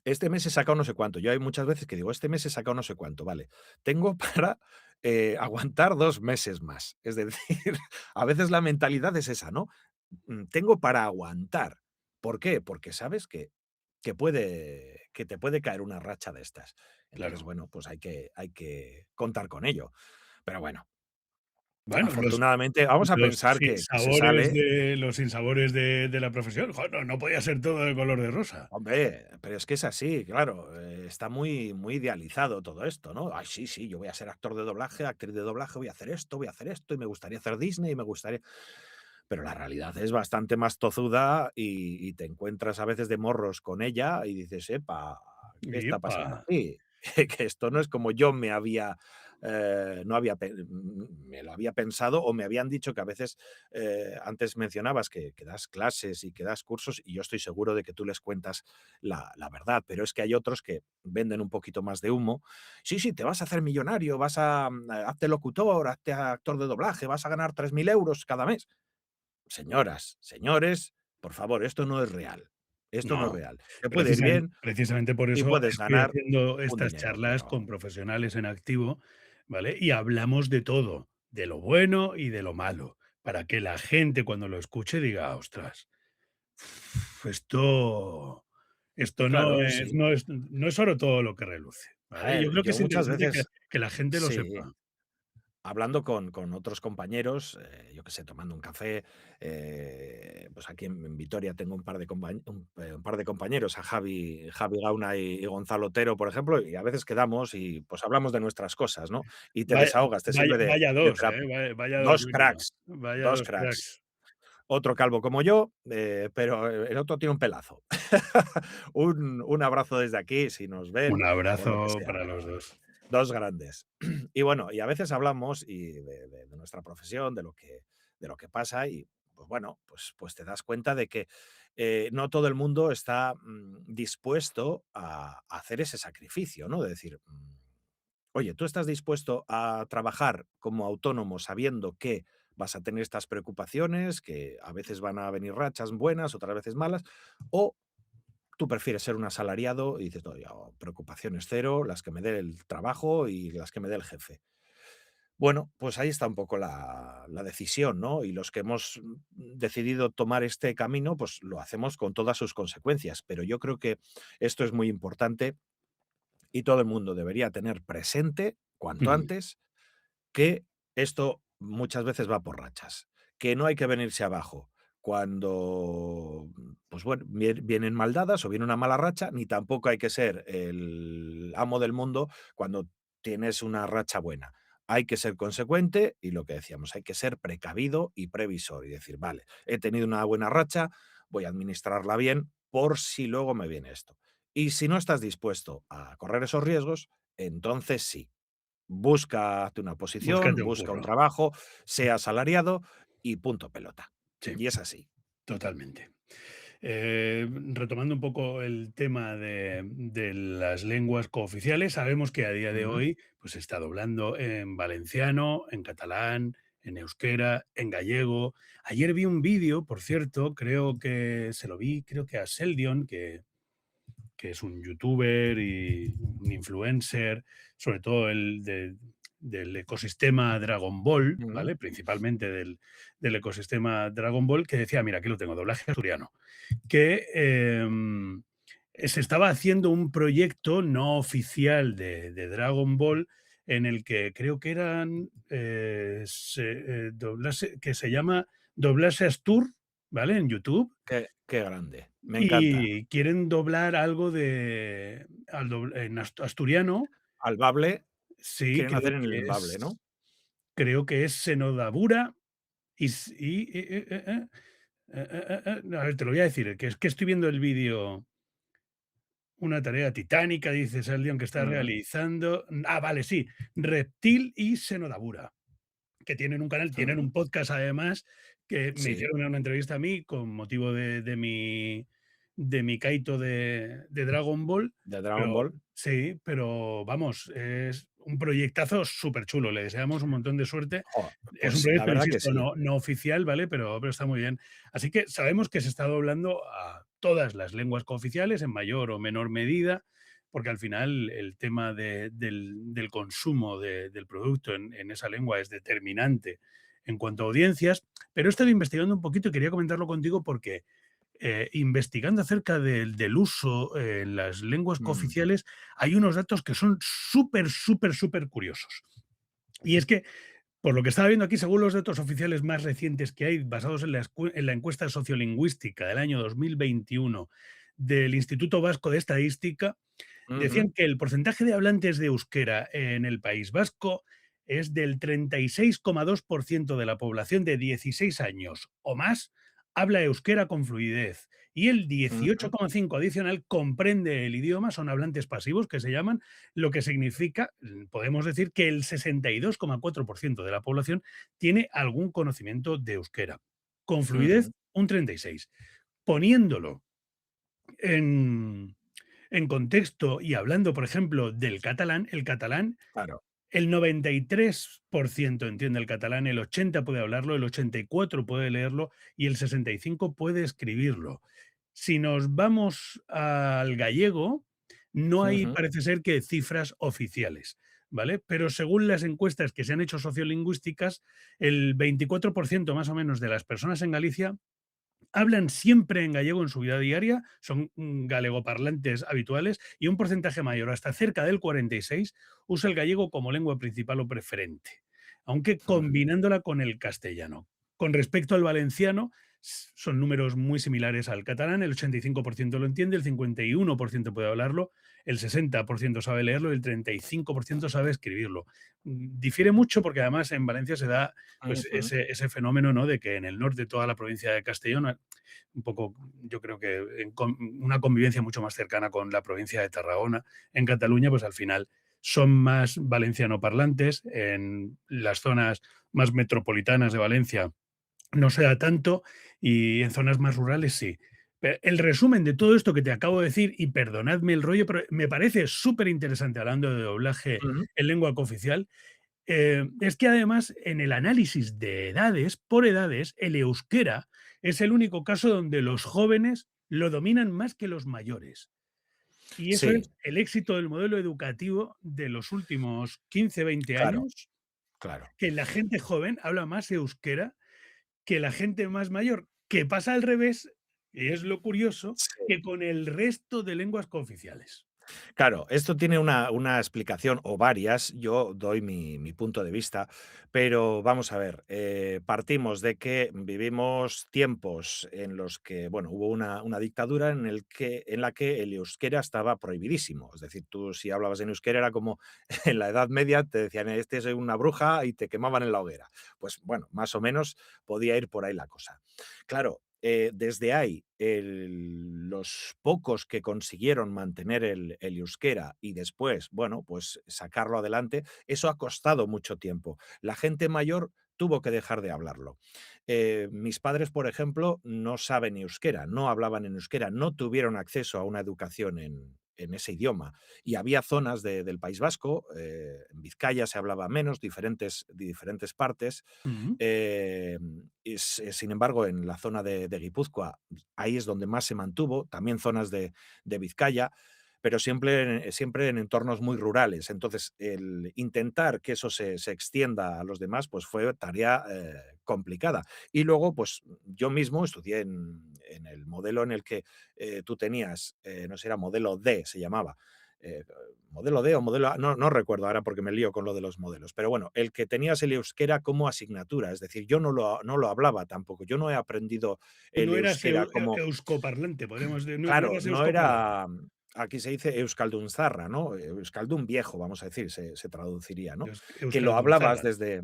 este mes he sacado no sé cuánto. Yo hay muchas veces que digo, este mes he sacado no sé cuánto, vale. Tengo para aguantar 2 meses más. Es decir, a veces la mentalidad es esa, ¿no? Tengo para aguantar. ¿Por qué? Porque sabes que te puede caer una racha de estas. Entonces, claro. bueno, pues hay que contar con ello. Pero bueno, Bueno, afortunadamente vamos a pensar que se sale. los sinsabores de la profesión. Jo, no podía ser todo de color de rosa. Hombre, pero es que es así, claro, está muy idealizado todo esto, ¿no? Ay, sí, sí, yo voy a ser actor de doblaje, actriz de doblaje, voy a hacer esto, y me gustaría hacer Disney, y me gustaría. Pero la realidad es bastante más tozuda y te encuentras a veces de morros con ella y dices: "Epa, ¿qué está Epa. pasando aquí?". Que esto no es como yo no había me lo había pensado o me habían dicho que a veces, antes mencionabas que das clases y que das cursos, y yo estoy seguro de que tú les cuentas la verdad, pero es que hay otros que venden un poquito más de humo. Sí, sí, te vas a hacer millonario, hazte locutor, hazte actor de doblaje, vas a ganar 3.000 euros cada mes. Señoras, señores, por favor, esto no es real. Esto no es No, real. Te puede ir bien precisamente por y eso puedes estoy ganar haciendo un estas dinero, charlas pero con profesionales en activo, ¿vale? Y hablamos de todo, de lo bueno y de lo malo, para que la gente cuando lo escuche diga: "Ostras, esto no claro, es sí. no es oro todo lo que reluce", A ¿vale? Yo ver, creo que yo es muchas interesante veces que la gente lo sí. sepa. Hablando con otros compañeros, yo qué sé, tomando un café, pues aquí en Vitoria tengo un par de compañeros, a Javi Gauna y Gonzalo Otero, por ejemplo, y a veces quedamos y, pues, hablamos de nuestras cosas, ¿no? Y te Vaya desahogas, te sirve vaya de 2, terapia. vaya 2 2 mínimo. cracks, Vaya 2 2 cracks. cracks. Otro calvo como yo, pero el otro tiene un pelazo. Un abrazo desde aquí, si nos ven, Un por lo que abrazo sea, para pero los 2. 2 grandes. Y bueno, y a veces hablamos y de nuestra profesión, de lo que pasa y, pues bueno, pues te das cuenta de que, no todo el mundo está, dispuesto a hacer ese sacrificio, ¿no? De decir, oye, ¿tú estás dispuesto a trabajar como autónomo sabiendo que vas a tener estas preocupaciones, que a veces van a venir rachas buenas, otras veces malas? ¿O tú prefieres ser un asalariado y dices, no, yo preocupaciones cero, las que me dé el trabajo y las que me dé el jefe? Bueno, pues ahí está un poco la decisión, ¿no? Y los que hemos decidido tomar este camino, pues lo hacemos con todas sus consecuencias. Pero yo creo que esto es muy importante y todo el mundo debería tener presente cuanto Ujú. antes que esto muchas veces va por rachas, que no hay que venirse abajo cuando, pues bueno, vienen mal dadas o viene una mala racha, ni tampoco hay que ser el amo del mundo cuando tienes una racha buena. Hay que ser consecuente y lo que decíamos, hay que ser precavido y previsor y decir, vale, he tenido una buena racha, voy a administrarla bien por si luego me viene esto. Y si no estás dispuesto a correr esos riesgos, entonces sí, búscate una posición, Búscate un busca un curro. trabajo, sea asalariado y punto pelota. Sí, Y es así. totalmente. Retomando un poco el tema de las lenguas cooficiales, sabemos que a día de Ujú. hoy pues, se está doblando en valenciano, en catalán, en euskera, en gallego. Ayer vi un vídeo, por cierto, creo que se lo vi, creo que a Seldion, que es un youtuber y un influencer, sobre todo del ecosistema Dragon Ball, Ujú. ¿vale? Principalmente del ecosistema Dragon Ball, que decía, mira, aquí lo tengo, doblaje asturiano, que se estaba haciendo un proyecto no oficial de Dragon Ball en el que creo que eran que se llama Doblase Astur, ¿vale? En YouTube. Qué grande. Me encanta. Y quieren doblar algo en asturiano. Al bable, Sí, quieren hacer en el bable, ¿no? creo que es Senodabura a ver, te lo voy a decir, que es que estoy viendo el vídeo, una tarea titánica, dice Saldion, que está Ujú. realizando. Ah, vale, sí, Reptil y Senodabura, que tienen un canal, tienen Ujú. un podcast además, que me Sí, hicieron una entrevista a mí con motivo de mi kaito de Dragon Ball, de Dragon pero Ball. sí, pero vamos, es un proyectazo súper chulo, le deseamos un montón de suerte. Jo, Es un pues la proyecto, verdad que insisto, sí. no oficial, ¿vale? Pero está muy bien. Así que sabemos que se está doblando a todas las lenguas cooficiales en mayor o menor medida, porque al final el tema del consumo del producto en esa lengua es determinante en cuanto a audiencias, pero he estado investigando un poquito y quería comentarlo contigo porque investigando acerca del uso en las lenguas Mm, cooficiales hay unos datos que son súper, súper, súper curiosos. Y es que por lo que estaba viendo aquí, según los datos oficiales más recientes que hay, basados en la encuesta sociolingüística del año 2021 del Instituto Vasco de Estadística, ujú, decían que el porcentaje de hablantes de euskera en el País Vasco es del 36,2% de la población de 16 años o más habla euskera con fluidez y el ujú, 18,5 adicional comprende el idioma, son hablantes pasivos que se llaman, lo que significa, podemos decir, que el 62,4% de la población tiene algún conocimiento de euskera. Con fluidez, ujú. un 36%. Poniéndolo en, en contexto y hablando, por ejemplo, del catalán, el catalán, Claro. el 93% entiende el catalán, el 80% puede hablarlo, el 84% puede leerlo y el 65% puede escribirlo. Si nos vamos al gallego, no hay, Ujú, parece ser que cifras oficiales, ¿vale? Pero según las encuestas que se han hecho sociolingüísticas, el 24% más o menos de las personas en Galicia hablan siempre en gallego en su vida diaria, son galegoparlantes habituales y un porcentaje mayor, hasta cerca del 46, usa el gallego como lengua principal o preferente, aunque ujú, combinándola con el castellano. Con respecto al valenciano, son números muy similares al catalán, el 85% lo entiende, el 51% puede hablarlo, el 60% sabe leerlo y el 35% sabe escribirlo. Difiere mucho porque además en Valencia se da pues ujú, ese fenómeno, ¿no? De que en el norte, toda la provincia de Castellón, un poco, yo creo que una convivencia mucho más cercana con la provincia de Tarragona. En Cataluña, pues al final son más valenciano parlantes. En las zonas más metropolitanas de Valencia no se da tanto y en zonas más rurales sí. El resumen de todo esto que te acabo de decir, y perdonadme el rollo, pero me parece súper interesante hablando de doblaje ujú. en lengua cooficial, es que además en el análisis de edades, por edades, el euskera es el único caso donde los jóvenes lo dominan más que los mayores. Y eso Sí, es el éxito del modelo educativo de los últimos 15, 20 claro, años, claro. que la gente joven habla más euskera que la gente más mayor, que pasa al revés, y es lo curioso, Sí. que con el resto de lenguas cooficiales. Claro, esto tiene una explicación o varias, yo doy mi punto de vista, pero vamos a ver, partimos de que vivimos tiempos en los que, bueno, hubo una dictadura en la que el euskera estaba prohibidísimo. Es decir, tú si hablabas en euskera era como en la Edad Media te decían: "Este es una bruja", y te quemaban en la hoguera. Pues bueno, más o menos podía ir por ahí la cosa. Claro, Desde ahí, los pocos que consiguieron mantener el euskera y después, bueno, pues sacarlo adelante, eso ha costado mucho tiempo. La gente mayor tuvo que dejar de hablarlo. Mis padres, por ejemplo, no saben euskera, no hablaban en euskera, no tuvieron acceso a una educación en ese idioma. Y había zonas del País Vasco, en Vizcaya se hablaba menos, diferentes partes, Ujú. sin embargo, en la zona de Guipúzcoa, ahí es donde más se mantuvo, también zonas de Vizcaya, pero siempre en entornos muy rurales. Entonces, el intentar que eso se extienda a los demás, pues fue tarea complicada. Y luego, pues yo mismo estudié en el modelo en el que tú tenías, no sé, era modelo D, se llamaba, eh, modelo D o modelo A, no recuerdo ahora porque me lío con lo de los modelos, pero bueno, el que tenías el euskera como asignatura, es decir, yo no lo hablaba tampoco, yo no he aprendido Tú no el eras euskera como, euskoparlante, podríamos decir, no claro, eras no euskoparlante. era, aquí se dice euskaldun zarra, ¿no? Euskaldun viejo, vamos a decir, se traduciría, ¿no? Que lo hablabas Euskaldunzarra. desde,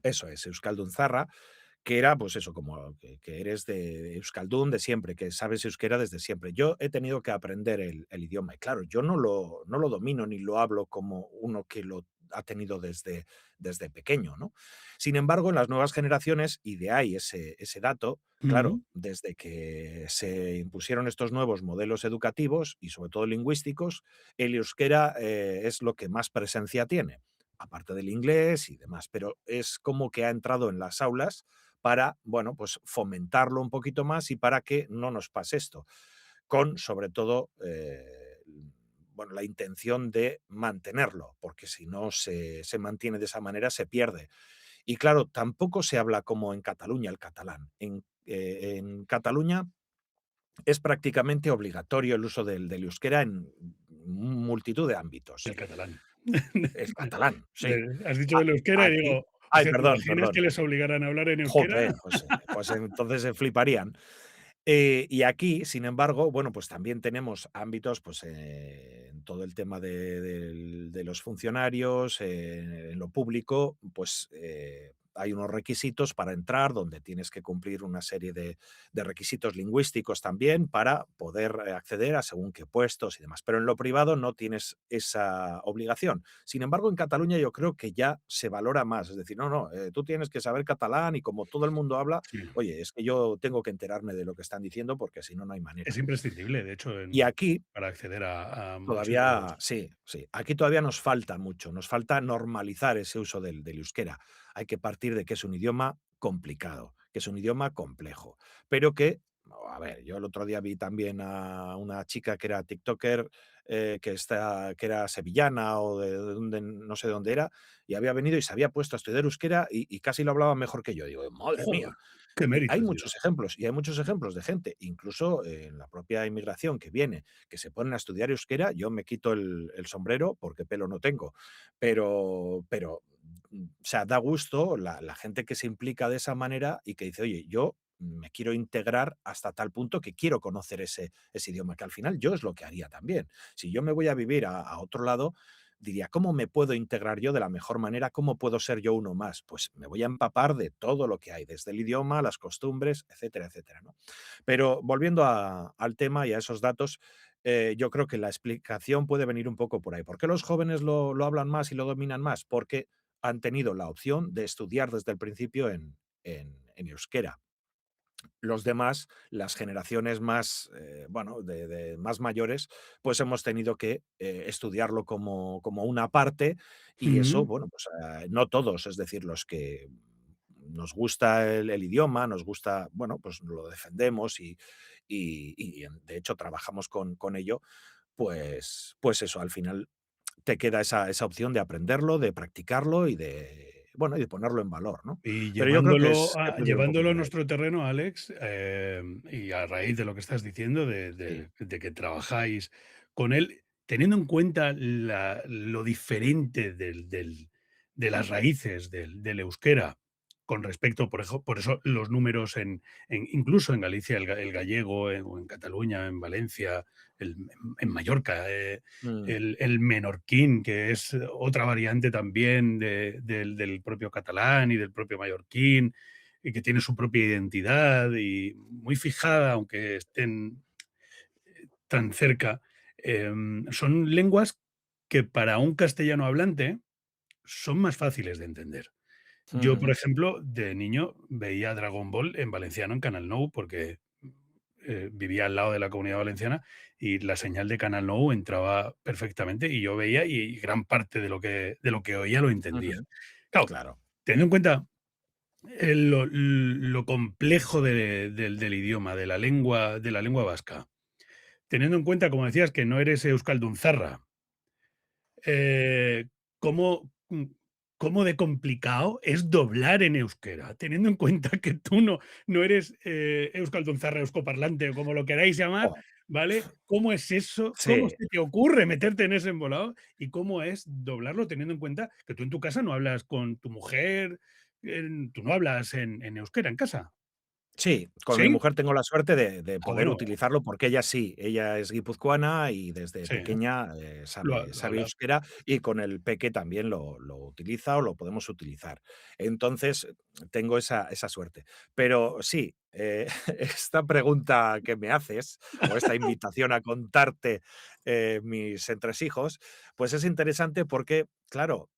eso es, euskaldun zarra, que era, pues eso, como que eres de euskaldun de siempre, que sabes euskera desde siempre. Yo he tenido que aprender el idioma y claro, yo no lo domino ni lo hablo como uno que lo ha tenido desde pequeño, ¿no? Sin embargo, en las nuevas generaciones, y de ahí ese dato, claro, Ujú. desde que se impusieron estos nuevos modelos educativos y sobre todo lingüísticos, el euskera es lo que más presencia tiene, aparte del inglés y demás, pero es como que ha entrado en las aulas para, bueno, pues fomentarlo un poquito más y para que no nos pase esto, con sobre todo, bueno, la intención de mantenerlo, porque si no se mantiene de esa manera se pierde. Y claro, tampoco se habla como en Cataluña el catalán. En Cataluña es prácticamente obligatorio el uso del euskera en multitud de ámbitos. El catalán. El catalán, sí. Has dicho el euskera y Aquí, digo, ay, hostia, ¿te perdón, imaginas perdón. que les obligaran a hablar en euskera? Jope, pues entonces se fliparían. Y aquí, sin embargo, bueno, pues también tenemos ámbitos, pues, en todo el tema de los funcionarios, en lo público, pues, hay unos requisitos para entrar, donde tienes que cumplir una serie de requisitos lingüísticos también para poder, acceder a según qué puestos y demás. Pero en lo privado no tienes esa obligación. Sin embargo, en Cataluña yo creo que ya se valora más, es decir, no, tú tienes que saber catalán y como todo el mundo habla, Sí, oye, es que yo tengo que enterarme de lo que están diciendo porque si no, no hay es manera. imprescindible, de hecho, Y aquí para acceder a muchos todavía, lados. sí, sí, aquí todavía nos falta mucho, nos falta normalizar ese uso del euskera. Hay que partir de que es un idioma complicado, que es un idioma complejo, pero que, a ver, yo el otro día vi también a una chica que era TikToker, que era sevillana o de donde, no sé dónde era, y había venido y se había puesto a estudiar euskera y casi lo hablaba mejor que yo. Digo, madre mía. Joder, qué Y hay mérito, tío. muchos ejemplos, y hay muchos ejemplos de gente, incluso en la propia inmigración que viene, que se ponen a estudiar euskera. Yo me quito el sombrero porque pelo no tengo, pero, o sea, da gusto la gente que se implica de esa manera y que dice, oye, yo me quiero integrar hasta tal punto que quiero conocer ese idioma, que al final yo es lo que haría también. Si yo me voy a vivir a otro lado, diría, ¿cómo me puedo integrar yo de la mejor manera? ¿Cómo puedo ser yo uno más? Pues me voy a empapar de todo lo que hay, desde el idioma, las costumbres, etcétera, etcétera, ¿no? Pero volviendo al tema y a esos datos, yo creo que la explicación puede venir un poco por ahí. ¿Por qué los jóvenes lo hablan más y lo dominan más? Porque han tenido la opción de estudiar desde el principio en euskera. Los demás, las generaciones más, bueno, de más mayores, pues hemos tenido que estudiarlo como una parte y eso, Ujú. bueno, pues no todos, es decir, los que nos gusta el idioma, nos gusta, bueno, pues lo defendemos de hecho trabajamos con ello, pues eso, al final te queda esa opción de aprenderlo, de practicarlo bueno, y de ponerlo en valor, ¿no? Y Pero yo creo que puede ir un poco llevándolo a por ahí. nuestro terreno, Alex, y a raíz de lo que estás diciendo, Sí. de que trabajáis con él, teniendo en cuenta lo diferente de las raíces del euskera con respecto, por eso los números incluso en Galicia, el gallego, o en Cataluña, en Valencia, en Mallorca, Mm, el menorquín, que es otra variante también del propio catalán y del propio mallorquín, y que tiene su propia identidad y muy fijada, aunque estén tan cerca, son lenguas que para un castellano hablante son más fáciles de entender. Yo, por Ujú, ejemplo, de niño veía Dragon Ball en valenciano en Canal Nou porque vivía al lado de la Comunidad Valenciana y la señal de Canal Nou entraba perfectamente y yo veía y gran parte de lo que oía lo entendía. ujú, Claro, claro. teniendo en cuenta lo complejo del idioma, de la lengua vasca, teniendo en cuenta, como decías, que no eres euskaldunzarra, eh, ¿cómo, cómo de complicado es doblar en euskera? Teniendo en cuenta que tú no eres euskaldunzarra, euskoparlante o como lo queráis llamar, Oh, ¿vale? ¿Cómo es eso? ¿Cómo sí. se te ocurre meterte en ese embolado? ¿Y cómo es doblarlo teniendo en cuenta que tú en tu casa no hablas con tu mujer, tú no hablas en euskera en casa? Sí, con mi ¿Sí? mujer tengo la suerte de Ah, poder bueno, utilizarlo porque ella sí, ella es guipuzcoana y desde sí, pequeña, lo sabe hablas. euskera y con el peque también lo utiliza o lo podemos utilizar. Entonces, tengo esa suerte. Pero sí, esta pregunta que me haces, o esta invitación a contarte, mis entresijos, pues es interesante porque, claro,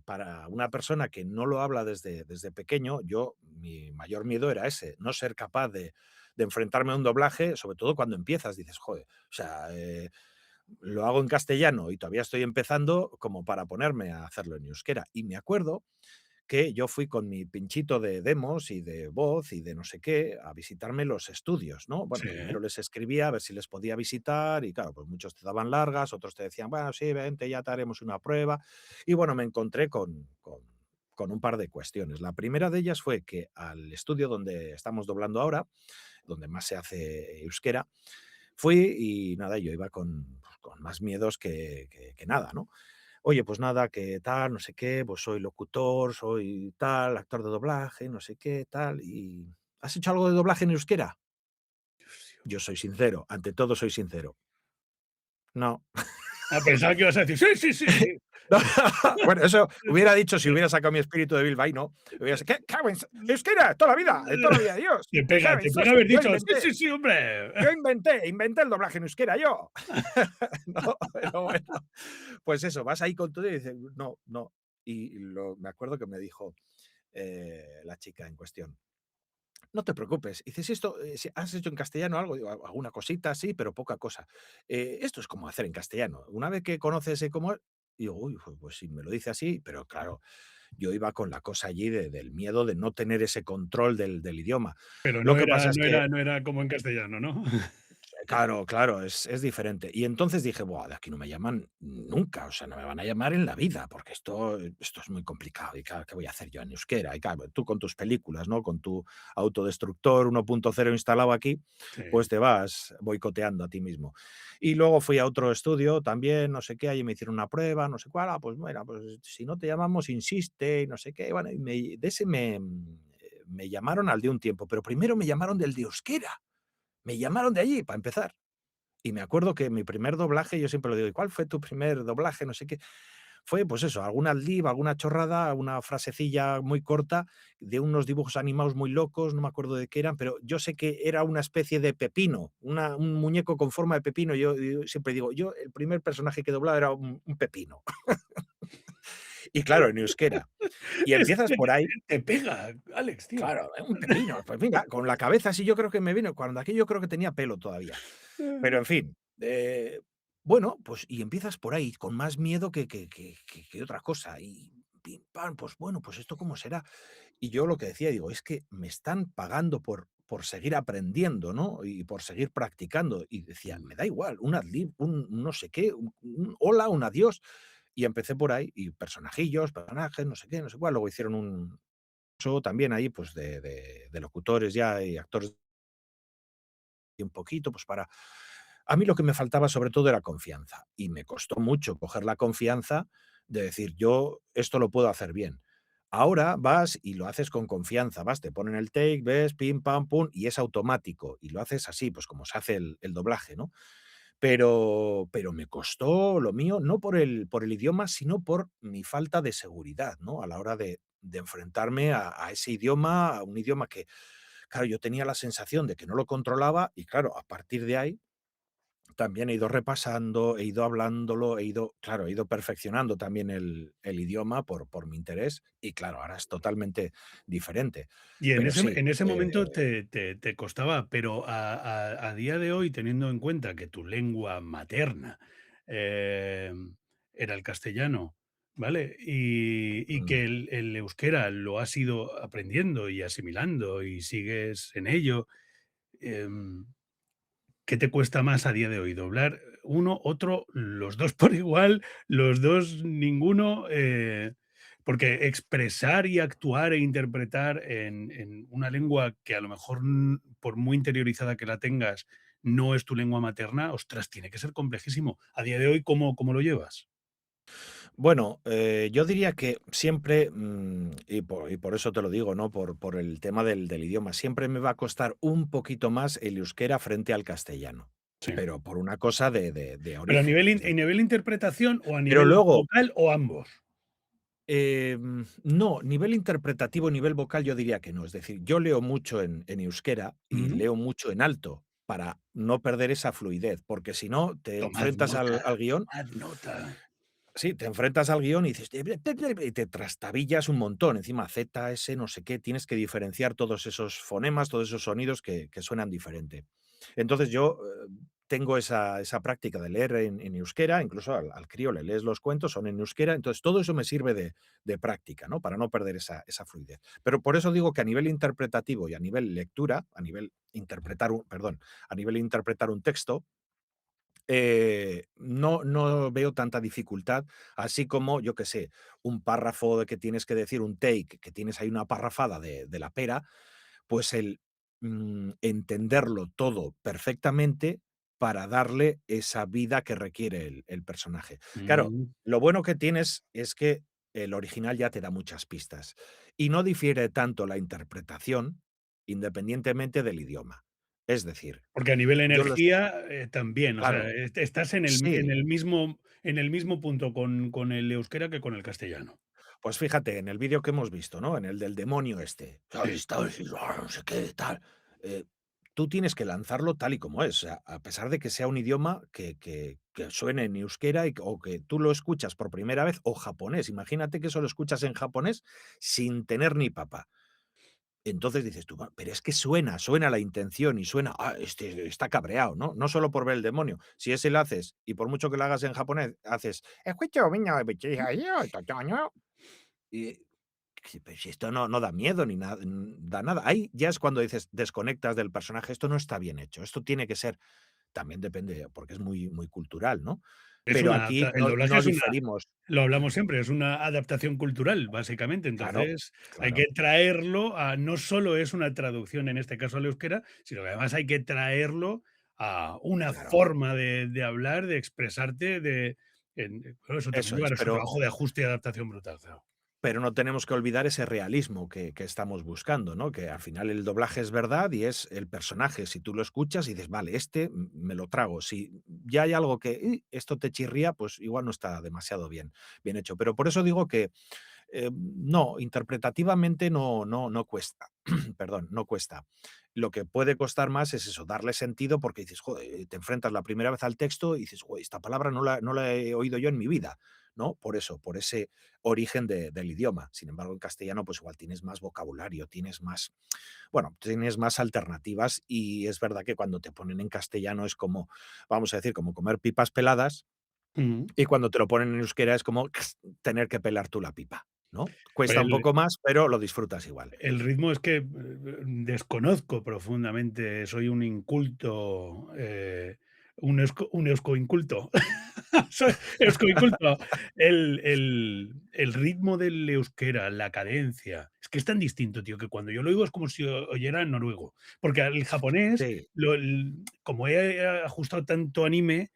para una persona que no lo habla desde pequeño, mi mayor miedo era ese, no ser capaz de enfrentarme a un doblaje, sobre todo cuando empiezas, dices, joder, o sea, lo hago en castellano y todavía estoy empezando como para ponerme a hacerlo en euskera. Y me acuerdo que yo fui con mi pinchito de demos y de voz y de no sé qué a visitarme los estudios, ¿no? Bueno, Sí, primero les escribía a ver si les podía visitar y claro, pues muchos te daban largas, otros te decían, bueno, sí, vente, ya te haremos una prueba. Y bueno, me encontré con un par de cuestiones. La primera de ellas fue que al estudio donde estamos doblando ahora, donde más se hace euskera, fui y nada, yo iba con más miedos que nada, ¿no? Oye, pues nada, que tal, no sé qué, pues soy locutor, soy tal, actor de doblaje, no sé qué, tal. Y ¿has hecho algo de doblaje en euskera? Yo soy sincero, ante todo soy sincero. No. ah, pensaba que ibas a decir: "Sí, sí, sí, sí". No, bueno, eso hubiera dicho si hubiera sacado mi espíritu de bilbaíno, hubiera sido, ¿qué cago en euskera? Toda la vida, Dios. Me cago en Te sos, pega haber yo dicho: "Sí, inventé, sí, sí, hombre". inventé el doblaje en euskera, yo. No, pero bueno, pues eso, vas ahí con todo y dices, no, no. Me acuerdo que me dijo la chica en cuestión. No te preocupes. Dices, esto, si has hecho en castellano algo, digo, alguna cosita, sí, pero poca cosa. Esto es como hacer en castellano. Una vez que conoces cómo es, digo, uy, pues sí, me lo dice así, pero claro, yo iba con la cosa allí del miedo de no tener ese control del idioma. Pero Lo que pasa es que no era como en castellano, ¿no? claro, claro, es diferente. Y entonces dije: "Buah, de aquí no me llaman nunca, o sea, no me van a llamar en la vida, porque esto es muy complicado, y claro, ¿qué voy a hacer yo en euskera?". Y claro, tú con tus películas, ¿no? Con tu autodestructor 1.0 instalado aquí, Sí. pues te vas boicoteando a ti mismo. Y luego fui a otro estudio también, no sé qué, allí me hicieron una prueba, no sé cuál, pues mira, pues si no te llamamos, insiste, y no sé qué. Bueno, y de ese me llamaron al de un tiempo, pero primero me llamaron del de euskera. Me llamaron de allí, para empezar. Y me acuerdo que mi primer doblaje, yo siempre lo digo: "¿Y cuál fue tu primer doblaje?", no sé qué. Fue, pues eso, alguna live, alguna chorrada, una frasecilla muy corta de unos dibujos animados muy locos, no me acuerdo de qué eran, pero yo sé que era una especie de pepino, un muñeco con forma de pepino. Yo siempre digo, yo el primer personaje que doblaba era un pepino. Y claro, en euskera. Y Es empiezas que por ahí. te pega, Alex, tío. Claro, un pepino. Pues venga, con la cabeza así yo creo que me vino, cuando aquello creo que tenía pelo todavía. Pero en fin, bueno, pues y empiezas por ahí, con más miedo que otra cosa. Y pim, pam, pues bueno, pues esto cómo será. Y yo lo que decía, digo, es que me están pagando por seguir aprendiendo, ¿no? Y por seguir practicando. Y decía, me da igual, un adlib, un no sé qué, un hola, un adiós. Y empecé por ahí, y personajillos, personajes, no sé qué, no sé cuál. Luego hicieron un show también ahí, pues de locutores ya y actores y un poquito, pues para a mí lo que me faltaba sobre todo era confianza, y me costó mucho coger la confianza de decir: "Yo esto lo puedo hacer bien". Ahora vas y lo haces con confianza, vas, te ponen el take, ves, pim, pam, pum, y es automático, y lo haces así, pues como se hace el doblaje, ¿no? Pero me costó lo mío, no por el idioma, sino por mi falta de seguridad, ¿no? A la hora de de enfrentarme a ese idioma, a un idioma que, claro, yo tenía la sensación de que no lo controlaba y claro, a partir de ahí también he ido repasando, he ido hablándolo, claro, he ido perfeccionando también el idioma por mi interés y claro, ahora es totalmente diferente. Y Pero sí, en ese momento te costaba, pero a día de hoy, teniendo en cuenta que tu lengua materna, era el castellano, ¿vale? Y mm, que el euskera lo has ido aprendiendo y asimilando y sigues en ello, em, ¿qué te cuesta más a día de hoy? ¿Doblar uno, otro, los 2 por igual, los 2 ninguno? Porque expresar y actuar e interpretar en una lengua que a lo mejor, por muy interiorizada que la tengas, no es tu lengua materna, ostras, tiene que ser complejísimo. A día de hoy, ¿cómo lo llevas? bueno, yo diría que siempre, y por eso te lo digo, ¿no? Por el tema del idioma, siempre me va a costar un poquito más el euskera frente al castellano, Sí. pero por una cosa de ¿Pero a origen. nivel in Es en decir, nivel interpretación o a pero nivel luego, vocal o ambos? no, nivel interpretativo, nivel vocal, yo diría que no. Es decir, yo leo mucho en euskera y Ujú. leo mucho en alto para no perder esa fluidez, porque si no, te Tomad enfrentas nota, al guión. tomad nota. Sí, te enfrentas al guión y dices, y te trastabillas un montón. Encima Z, S, no sé qué, tienes que diferenciar todos esos fonemas, todos esos sonidos que suenan diferente. Entonces yo tengo esa práctica de leer en euskera, incluso al crío le lees los cuentos, son en euskera, entonces todo eso me sirve de práctica, ¿no? Para no perder esa fluidez. Pero por eso digo que a nivel interpretativo y a nivel lectura, perdón, a nivel interpretar un texto, no veo tanta dificultad, así como, yo qué sé, un párrafo de que tienes que decir, un take, que tienes ahí una parrafada de la pera, pues entenderlo todo perfectamente para darle esa vida que requiere el personaje. Claro, Mm. lo bueno que tienes es que el original ya te da muchas pistas y no difiere tanto la interpretación independientemente del idioma. Es decir, Porque a nivel yo los energía, también, o sea, claro, estás sí. en el mismo punto con el euskera que con el castellano. Pues fíjate, en el vídeo que hemos visto, ¿no? En el del demonio Sí. no sé qué, tal. eh, Tú tienes que lanzarlo tal y como es. O sea, a pesar de que sea un idioma que suene en euskera o que tú lo escuchas por primera vez, o japonés. Imagínate que eso lo escuchas en japonés sin tener ni papa. Entonces dices tú, pero es que suena la intención y suena, este está cabreado, ¿no? No solo por ver el demonio. Si ese lo haces, y por mucho que lo hagas en japonés, haces, y sí, pero si esto no da miedo ni nada, da nada. Ahí ya es cuando dices, desconectas del personaje, esto no está bien hecho, esto tiene que ser, también depende, porque es muy cultural, ¿no? Es Pero una aquí adapta el doblaje no es una diferimos. lo hablamos siempre, es una adaptación cultural, básicamente. Claro, Entonces, hay que claro, traerlo a no solo es una traducción, en este caso al euskera, sino que además hay que traerlo a una claro. forma de hablar, de expresarte, bueno, eso también Eso es, lleva su trabajo de ajuste y adaptación brutal, claro. pero no tenemos que olvidar ese realismo que estamos buscando, ¿no? Que al final el doblaje es verdad y es el personaje. Si tú lo escuchas y dices, vale, me lo trago. Si ya hay algo que esto te chirría, pues igual no está demasiado bien hecho. Pero por eso digo que no, interpretativamente no cuesta. Perdón, no cuesta. Lo que puede costar más es eso, darle sentido porque dices, joder, te enfrentas la primera vez al texto y dices, "Joder, esta palabra no la he oído yo en mi vida", ¿no? Por eso, por ese origen del idioma. Sin embargo, en castellano, pues igual tienes más vocabulario, bueno, tienes más alternativas y es verdad que cuando te ponen en castellano es como, vamos a decir, como comer pipas peladas Ujú. y cuando te lo ponen en euskera es como tener que pelar tú la pipa, ¿no? Cuesta un El poco más, pero lo disfrutas igual. el ritmo es que, desconozco profundamente, soy un inculto, un euskoinculto. Soy euskoinculto. El ritmo del euskera, la cadencia, es que es tan distinto, tío, que cuando yo lo oigo es como si oyera en noruego. Porque al japonés, Sí, como he ajustado tanto anime,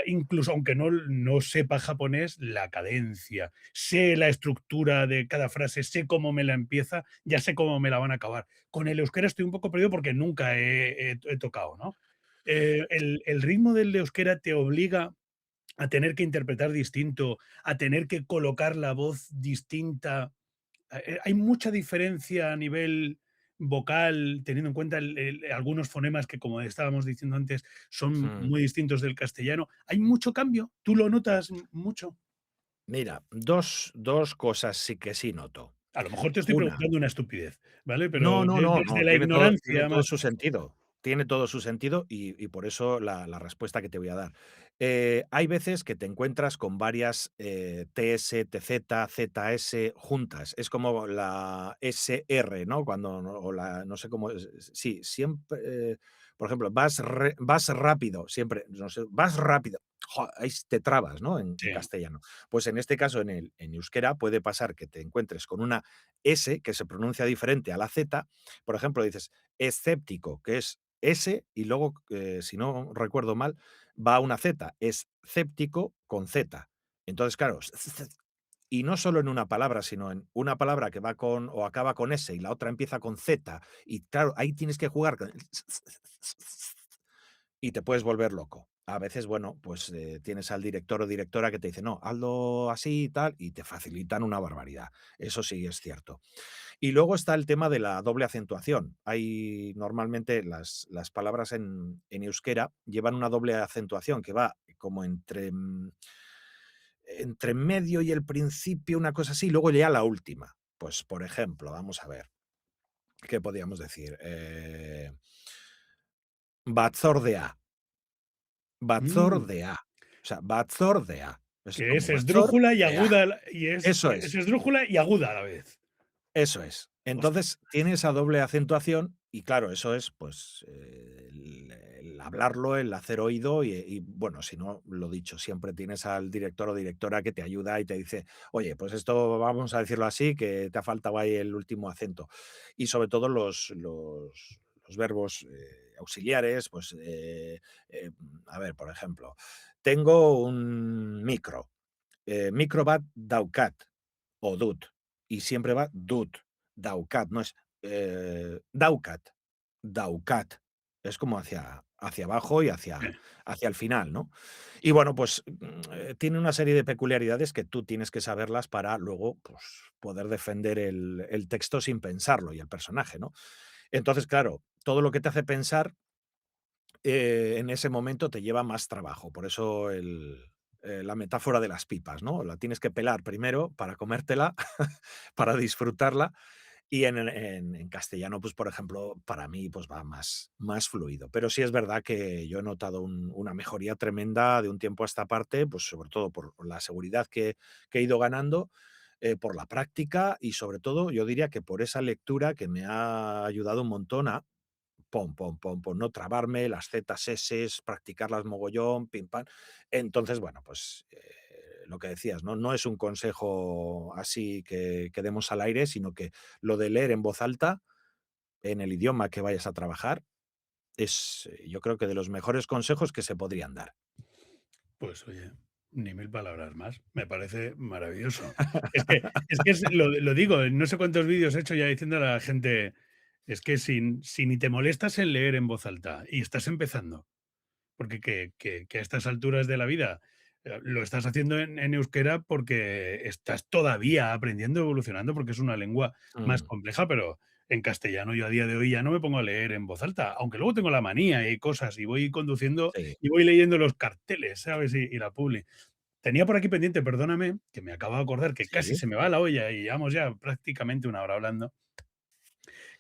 incluso aunque no sepa japonés, la cadencia, sé la estructura de cada frase, sé cómo me la empieza, ya sé cómo me la van a acabar. Con el euskera estoy un poco perdido porque nunca he tocado, ¿no? El ritmo del euskera te obliga a tener que interpretar distinto, a tener que colocar la voz distinta ¿Hay mucha diferencia a nivel vocal, teniendo en cuenta algunos fonemas que, como estábamos diciendo antes, son Mm. muy distintos del castellano? ¿Hay mucho cambio? ¿Tú lo notas mucho? Mira, dos cosas sí que sí noto. A lo mejor te estoy Una, preguntando una estupidez, ¿vale? no, Pero no, no, desde no, la tiene ignorancia todo más su sentido. Tiene todo su sentido y por eso la respuesta que te voy a dar. Hay veces que te encuentras con varias, TS, TZ, ZS juntas. Es como la SR, ¿no? Cuando no o la no sé cómo es sí, siempre, por ejemplo, vas rápido, siempre, no sé, vas rápido. Ahí te trabas, ¿no? En sí. castellano. Pues en este caso, en euskera puede pasar que te encuentres con una S que se pronuncia diferente a la Z. Por ejemplo, dices escéptico, que es S, y luego, si no recuerdo mal, va una Z, es céptico con Z. Entonces, claro, y no solo en una palabra, sino en una palabra que va con o acaba con S y la otra empieza con Z, y claro, ahí tienes que jugar con y te puedes volver loco. A veces, bueno, pues tienes al director o directora que te dice, no, hazlo así y tal, y te facilitan una barbaridad. Eso sí es cierto. Y luego está el tema de la doble acentuación. Hay normalmente las palabras en euskera llevan una doble acentuación que va como entre medio y el principio, una cosa así, y luego ya la última. Pues, por ejemplo, vamos a ver, ¿qué podríamos decir? Batzordea, Mm, batzordea. O sea, batzordea. Es que es como esdrújula y batzordea. aguda, Eso es es. esdrújula y aguda a la vez. Eso es. Hostia, Entonces, tiene esa doble acentuación y claro, eso es, pues, el hablarlo, el hacer oído y, bueno, si no, lo dicho, siempre tienes al director o directora que te ayuda y te dice: "Oye, pues esto vamos a decirlo así, que te ha faltado ahí el último acento". Y sobre todo los verbos, auxiliares, pues, a ver, por ejemplo, tengo un micro, micro bat daukat o dut, y siempre va dut, daukat, no es, daukat, daukat. Es como hacia abajo y hacia el final, ¿no? Y bueno, pues, tiene una serie de peculiaridades que tú tienes que saberlas para luego, pues, poder defender el texto sin pensarlo y el personaje, ¿no? Entonces, claro, todo lo que te hace pensar en ese momento te lleva más trabajo. Por eso la metáfora de las pipas, ¿no? La tienes que pelar primero para comértela, para disfrutarla. Y en castellano, pues, por ejemplo, para mí, pues, va más fluido. Pero sí es verdad que yo he notado una mejoría tremenda de un tiempo a esta parte, pues, sobre todo por la seguridad que he ido ganando, por la práctica y, sobre todo, yo diría que por esa lectura que me ha ayudado un montón a pom, pom, pom, pom, no trabarme, las zetas, eses, practicarlas mogollón, pim, pam. Entonces, bueno, pues lo que decías, ¿no? No es un consejo así que demos al aire, sino que lo de leer en voz alta, en el idioma que vayas a trabajar, es yo creo que de los mejores consejos que se podrían dar. pues oye, ni mil palabras más. Me parece maravilloso. Lo digo, no sé cuántos vídeos he hecho ya diciendo a la gente, es que si ni te molestas en leer en voz alta y estás empezando, porque que a estas alturas de la vida lo estás haciendo en euskera porque estás todavía aprendiendo, evolucionando, porque es una lengua más Mm, compleja, pero en castellano yo a día de hoy ya no me pongo a leer en voz alta, aunque luego tengo la manía y cosas, y voy conduciendo sí. y voy leyendo los carteles, ¿sabes? Y la publi. Tenía por aquí pendiente, perdóname, que me acabo de acordar que casi Sí. se me va la olla y llevamos ya prácticamente una hora hablando,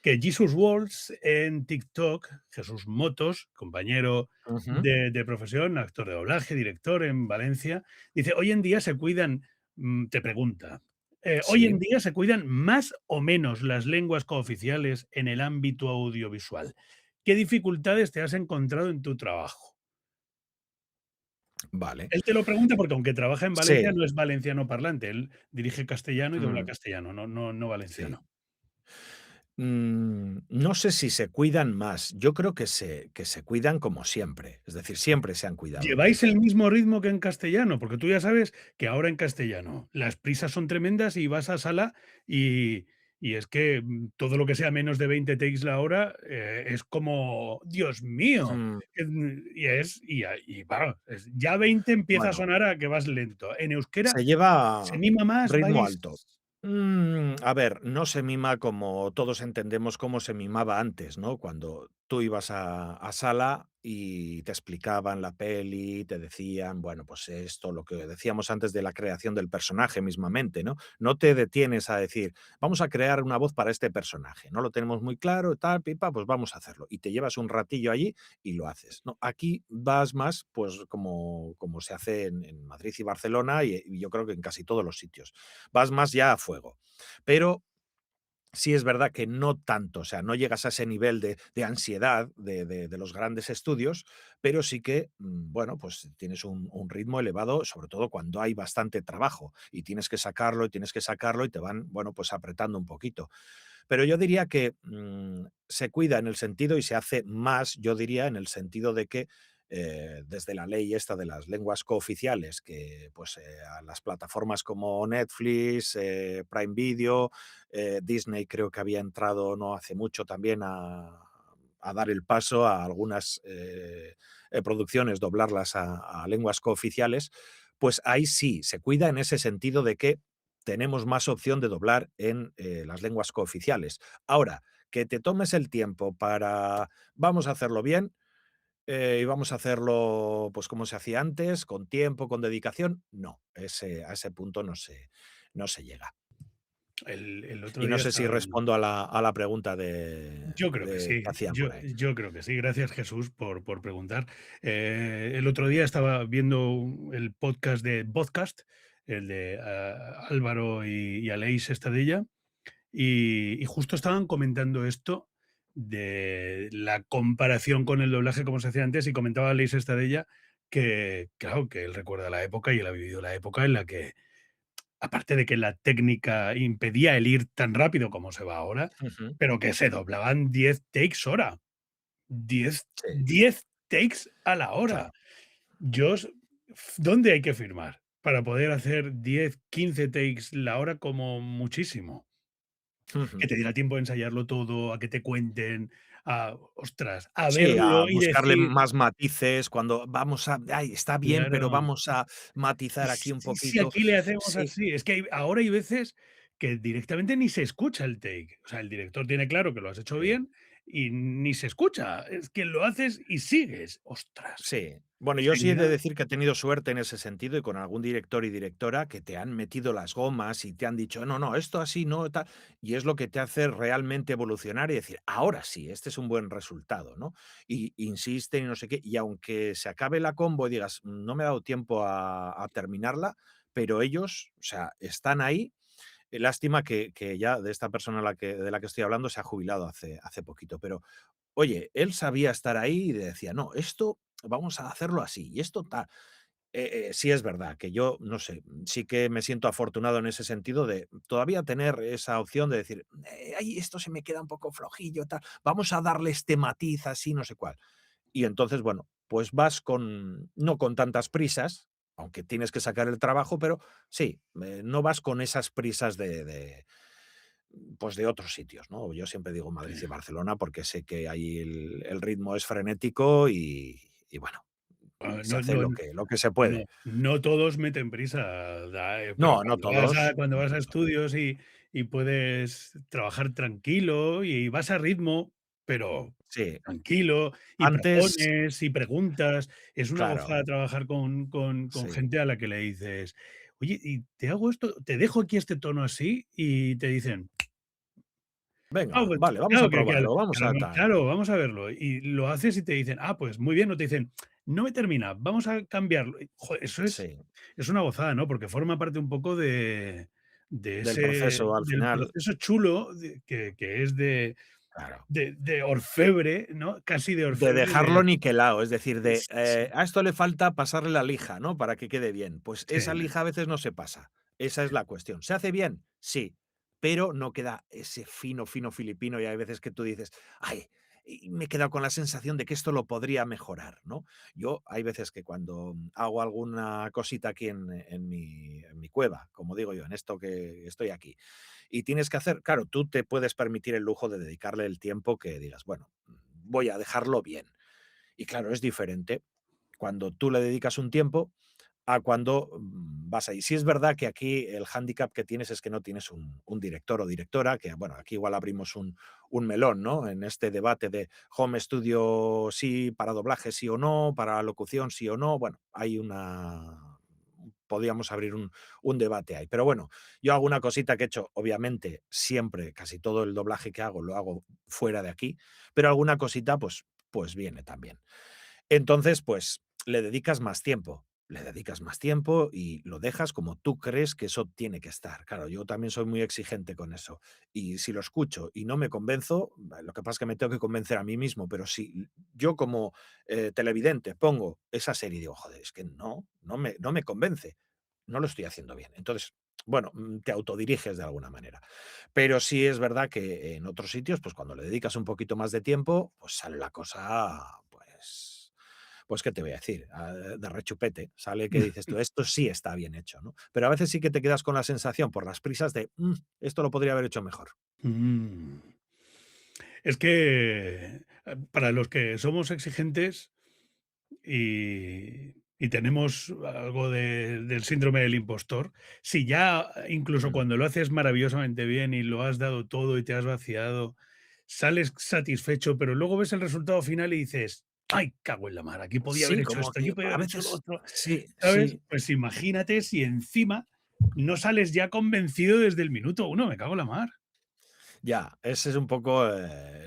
que Jesus Walls en TikTok, Jesús Motos, compañero Ujú. de profesión, actor de doblaje, director en Valencia, dice, hoy en día se cuidan, te pregunta, hoy Sí. en día se cuidan más o menos las lenguas cooficiales en el ámbito audiovisual. ¿Qué dificultades te has encontrado en tu trabajo? Vale. Él te lo pregunta porque aunque trabaja en Valencia, Sí. no es valenciano parlante, él dirige castellano y dobla Mm, castellano, no sí. valenciano. No sé si se cuidan más. Yo creo que se cuidan como siempre. Es decir, siempre se han cuidado. ¿Lleváis el mismo ritmo que en castellano? Porque tú ya sabes que ahora en castellano las prisas son tremendas y vas a sala y es que, todo lo que sea menos de 20 takes la hora, es como, Dios mío, Mm, va, ya 20 empieza a bueno, sonar a que vas lento. En euskera se se lleva mima más, ritmo vais alto. A ver, no se mima como todos entendemos cómo se mimaba antes, ¿no? Cuando tú ibas a sala y te explicaban la peli, te decían, bueno, pues esto, lo que decíamos antes de la creación del personaje mismamente, ¿no? No te detienes a decir, vamos a crear una voz para este personaje, no lo tenemos muy claro, tal, pipa, pues vamos a hacerlo. Y te llevas un ratillo allí y lo haces, ¿no? Aquí vas más, pues como se hace en Madrid y Barcelona y yo creo que en casi todos los sitios. Vas más ya a fuego. Pero sí es verdad que no tanto, o sea, no llegas a ese nivel de ansiedad de los grandes estudios, pero sí que, bueno, pues tienes un ritmo elevado, sobre todo cuando hay bastante trabajo y tienes que sacarlo y tienes que sacarlo y te van, bueno, pues apretando un poquito. Pero yo diría que, se cuida en el sentido y se hace más, yo diría, en el sentido de que, desde la ley esta de las lenguas cooficiales, que, pues, a las plataformas como Netflix, Prime Video, Disney creo que había entrado no hace mucho también a dar el paso a algunas, producciones, doblarlas a lenguas cooficiales, pues ahí sí, se cuida en ese sentido de que tenemos más opción de doblar en las lenguas cooficiales. Ahora, que te tomes el tiempo para vamos a hacerlo bien y vamos a hacerlo pues como se hacía antes, con tiempo, con dedicación, no, a ese punto no se llega. El otro Y no día sé si estaba viendo. respondo a la pregunta Yo creo que que sí, hacían yo por ahí. yo creo que sí. Gracias, Jesús, por preguntar. El otro día estaba viendo el podcast de Podcast, el de, Álvaro y Aleix Estadella, y justo estaban comentando esto de la comparación con el doblaje, como se hacía antes, y comentaba Aleix Estadella que, claro, que él recuerda la época y él ha vivido la época en la que, aparte de que la técnica impedía el ir tan rápido como se va ahora, Ujú. pero que se doblaban 10 takes hora, diez Sí, 10 takes a la claro. hora. Yo s ¿Dónde hay que firmar para poder hacer 10 15 takes la hora como muchísimo? Que Ujú. te diera tiempo a ensayarlo todo, a que te cuenten, ostras, a Sí, a verlo y buscarle decir más matices cuando vamos a ay, está bien, pero claro. vamos a Y matizar aquí un si poquito. aquí le hacemos Sí, así, es que ahora hay veces que directamente ni se escucha el take. O sea, el director tiene claro que lo has hecho sí. bien y ni se escucha. Es que lo haces y sigues. Ostras, Sí. Bueno, yo sí he de sería decir que he tenido suerte en ese sentido y con algún director y directora que te han metido las gomas y te han dicho, no, no, esto así no, tal. Y es lo que te hace realmente evolucionar y decir, ahora sí, este es un buen resultado, ¿no? Y insisten y no sé qué. Y aunque se acabe la combo y digas, no me ha dado tiempo a terminarla, pero ellos, o sea, están ahí. Lástima que ya de esta persona de la que estoy hablando se ha jubilado hace poquito, pero oye, él sabía estar ahí y decía: "No, esto vamos a hacerlo así, y esto tal". Sí es verdad que yo, no sé, sí que me siento afortunado en ese sentido de todavía tener esa opción de decir: ay, esto se me queda un poco flojillo, tal, vamos a darle este matiz así, no sé cuál". Y entonces, bueno, pues vas con no con tantas prisas, aunque tienes que sacar el trabajo, pero sí, no vas con esas prisas pues de otros sitios, ¿no? Yo siempre digo sí. Madrid y Barcelona porque sé que ahí el ritmo es frenético y bueno, se No hace no lo que se no puede. no todos meten prisa, pero No, no todos, cuando no vas a todos. estudios y puedes trabajar tranquilo y vas a ritmo, pero Sí, tranquilo, y antes propones y preguntas. Es una claro, gozada trabajar con sí. gente a la que le dices: "Oye, y te hago esto, te dejo aquí este tono así", y te dicen: Venga, "Ah, pues vale, vamos claro a que probarlo, vamos a tal. claro, vamos a verlo". Y lo haces y te dicen: "Ah, pues muy bien", o te dicen: "No me termina, vamos a cambiarlo". Y, eso Sí, es una gozada, ¿no? Porque forma parte un poco de del ese proceso al del final, proceso chulo que es claro. de orfebre, ¿no? Casi de De orfebre dejarlo de niquelado, es decir, sí, a esto le falta pasarle la lija, ¿no? Para que quede bien. Pues sí, esa lija a veces no se pasa. Esa es la cuestión. ¿Se hace bien? Sí, pero no queda ese fino, fino filipino y hay veces que tú dices, ay, y me he quedado con la sensación de que esto lo podría mejorar, ¿no? Yo hay veces que cuando hago alguna cosita aquí en mi cueva, como digo yo, en esto que estoy aquí, y tienes que hacer, claro, tú te puedes permitir el lujo de dedicarle el tiempo que digas, bueno, voy a dejarlo bien. Y claro, es diferente cuando tú le dedicas un tiempo a cuando vas ahí. Sí es verdad que aquí el hándicap que tienes es que no tienes un director o directora, que bueno, aquí igual abrimos un melón, ¿no? En este debate de home studio sí, para doblaje sí o no, para locución sí o no. Bueno, hay podríamos abrir un debate ahí. Pero bueno, yo hago una cosita que he hecho, obviamente, siempre, casi todo el doblaje que hago lo hago fuera de aquí, pero alguna cosita pues viene también. Entonces, pues le dedicas más tiempo y lo dejas como tú crees que eso tiene que estar. Claro, yo también soy muy exigente con eso. Y si lo escucho y no me convenzo, lo que pasa es que me tengo que convencer a mí mismo, pero si yo como televidente pongo esa serie y digo, joder, es que no me convence, no lo estoy haciendo bien. Entonces, bueno, te autodiriges de alguna manera. Pero sí es verdad que en otros sitios, pues cuando le dedicas un poquito más de tiempo, pues sale la cosa, pues, ¿qué te voy a decir? De rechupete. Sale que dices tú, esto sí está bien hecho, ¿no? Pero a veces sí que te quedas con la sensación, por las prisas, de esto lo podría haber hecho mejor. Mm. Es que para los que somos exigentes y tenemos algo del síndrome del impostor, si ya incluso Mm. cuando lo haces maravillosamente bien y lo has dado todo y te has vaciado, sales satisfecho, pero luego ves el resultado final y dices, ay, cago en la mar, aquí podía haber Sí, hecho como esto, aquí que podía a haber hecho lo veces otro, sí, ¿sabes? sí. Pues imagínate si encima no sales ya convencido desde el minuto uno, me cago en la mar. Ya, ese es un poco,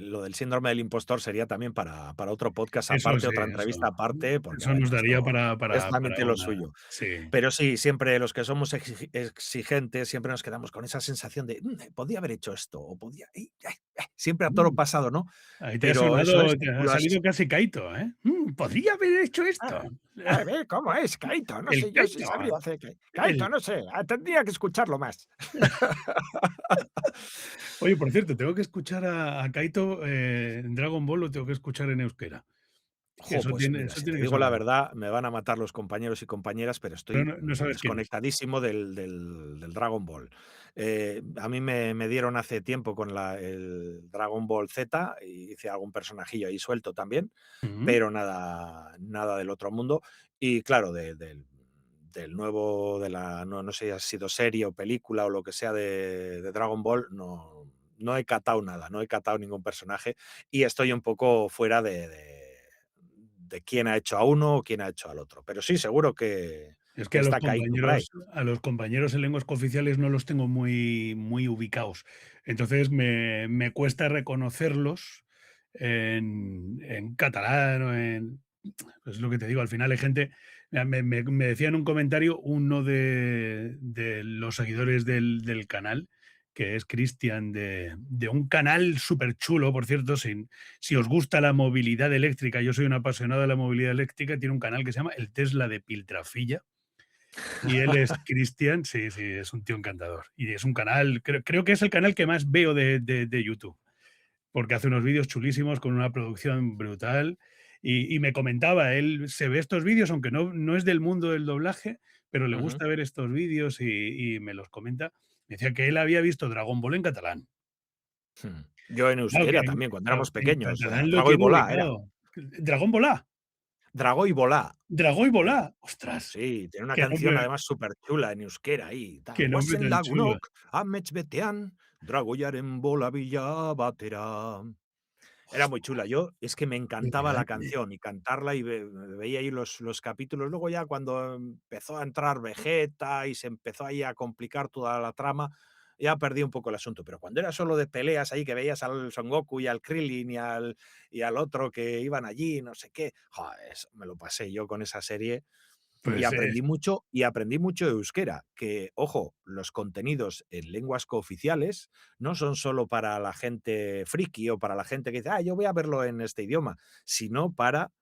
lo del síndrome del impostor sería también para otro podcast Eso aparte, sí, otra entrevista aparte, porque, eso nos bueno, daría esto también para tiene lo una suyo. sí. Pero sí, siempre los que somos exigentes, siempre nos quedamos con esa sensación de: podía haber hecho esto, o podía siempre a toro Mm, pasado, ¿no? ahí te ha Pero eso es, sonado, si te tú ha lo has salido casi Kaito, ¿eh? Podría haber hecho esto. ah, a ver, ¿cómo es, Kaito? No El sé yo si Kaito, sabría hacer el Kaito, no sé, tendría que escucharlo más. oye, por cierto, tengo que escuchar a Kaito, en Dragon Ball lo tengo que escuchar en euskera. Que Jo, pues mira, eso si te tiene que digo la sonar. verdad, me van a matar los compañeros y compañeras, pero Pero estoy no sabes quién es. desconectadísimo del Dragon Ball. A mí me dieron hace tiempo con el Dragon Ball Z, y hice algún personajillo ahí suelto también, Ujú. pero nada del otro mundo. Y claro, del nuevo, no sé si ha sido serie o película o lo que sea de Dragon Ball, no he catado nada, no he catado ningún personaje y estoy un poco fuera de quién ha hecho a uno o quién ha hecho al otro. Pero sí, seguro Es que que está Kaito por ahí. a los compañeros en lenguas cooficiales no los tengo muy ubicados. Entonces me cuesta reconocerlos en catalán o en pues es lo que te digo, al final hay gente mira, me decía en un comentario uno de los seguidores del canal, que es Cristian, de un canal súper chulo, por cierto, si os gusta la movilidad eléctrica, yo soy un apasionado de la movilidad eléctrica, tiene un canal que se llama El Tesla de Piltrafilla, y él es Cristian, sí, sí, es un tío encantador. Y es un canal, creo que es el canal que más veo de YouTube, porque hace unos vídeos chulísimos con una producción brutal. Y me comentaba, él se ve estos vídeos, aunque no es del mundo del doblaje, pero le Ujú. gusta ver estos vídeos y me los comenta. Me decía que él había visto Dragon Ball en catalán. Yo en Claro que euskera también, cuando éramos en pequeños, catalán lo Dragó y tiene Volá era. ubicado. Dragón Bolá, Dragó y Volá. Dragó y Eh, Bolá. Ostras, sí, tiene una qué canción nombre, además súper chula en euskera ahí, tal. qué nombre Guazen tan chulo. lagunok, amets betean, dragoiaren bola bila batera. Era muy chula. Yo es que me Qué encantaba la grande. canción y cantarla y veía ahí los capítulos. Luego ya cuando empezó a entrar Vegeta y se empezó ahí a complicar toda la trama, ya perdí un poco el asunto. Pero cuando era solo de peleas ahí que veías al Son Goku y al Krillin y al otro que iban allí, no sé qué, joder, me lo pasé yo con esa serie y Pues, aprendí mucho euskera, que, ojo, los contenidos en lenguas cooficiales no son solo para la gente friki o para la gente que dice, yo voy a verlo en este idioma, sino para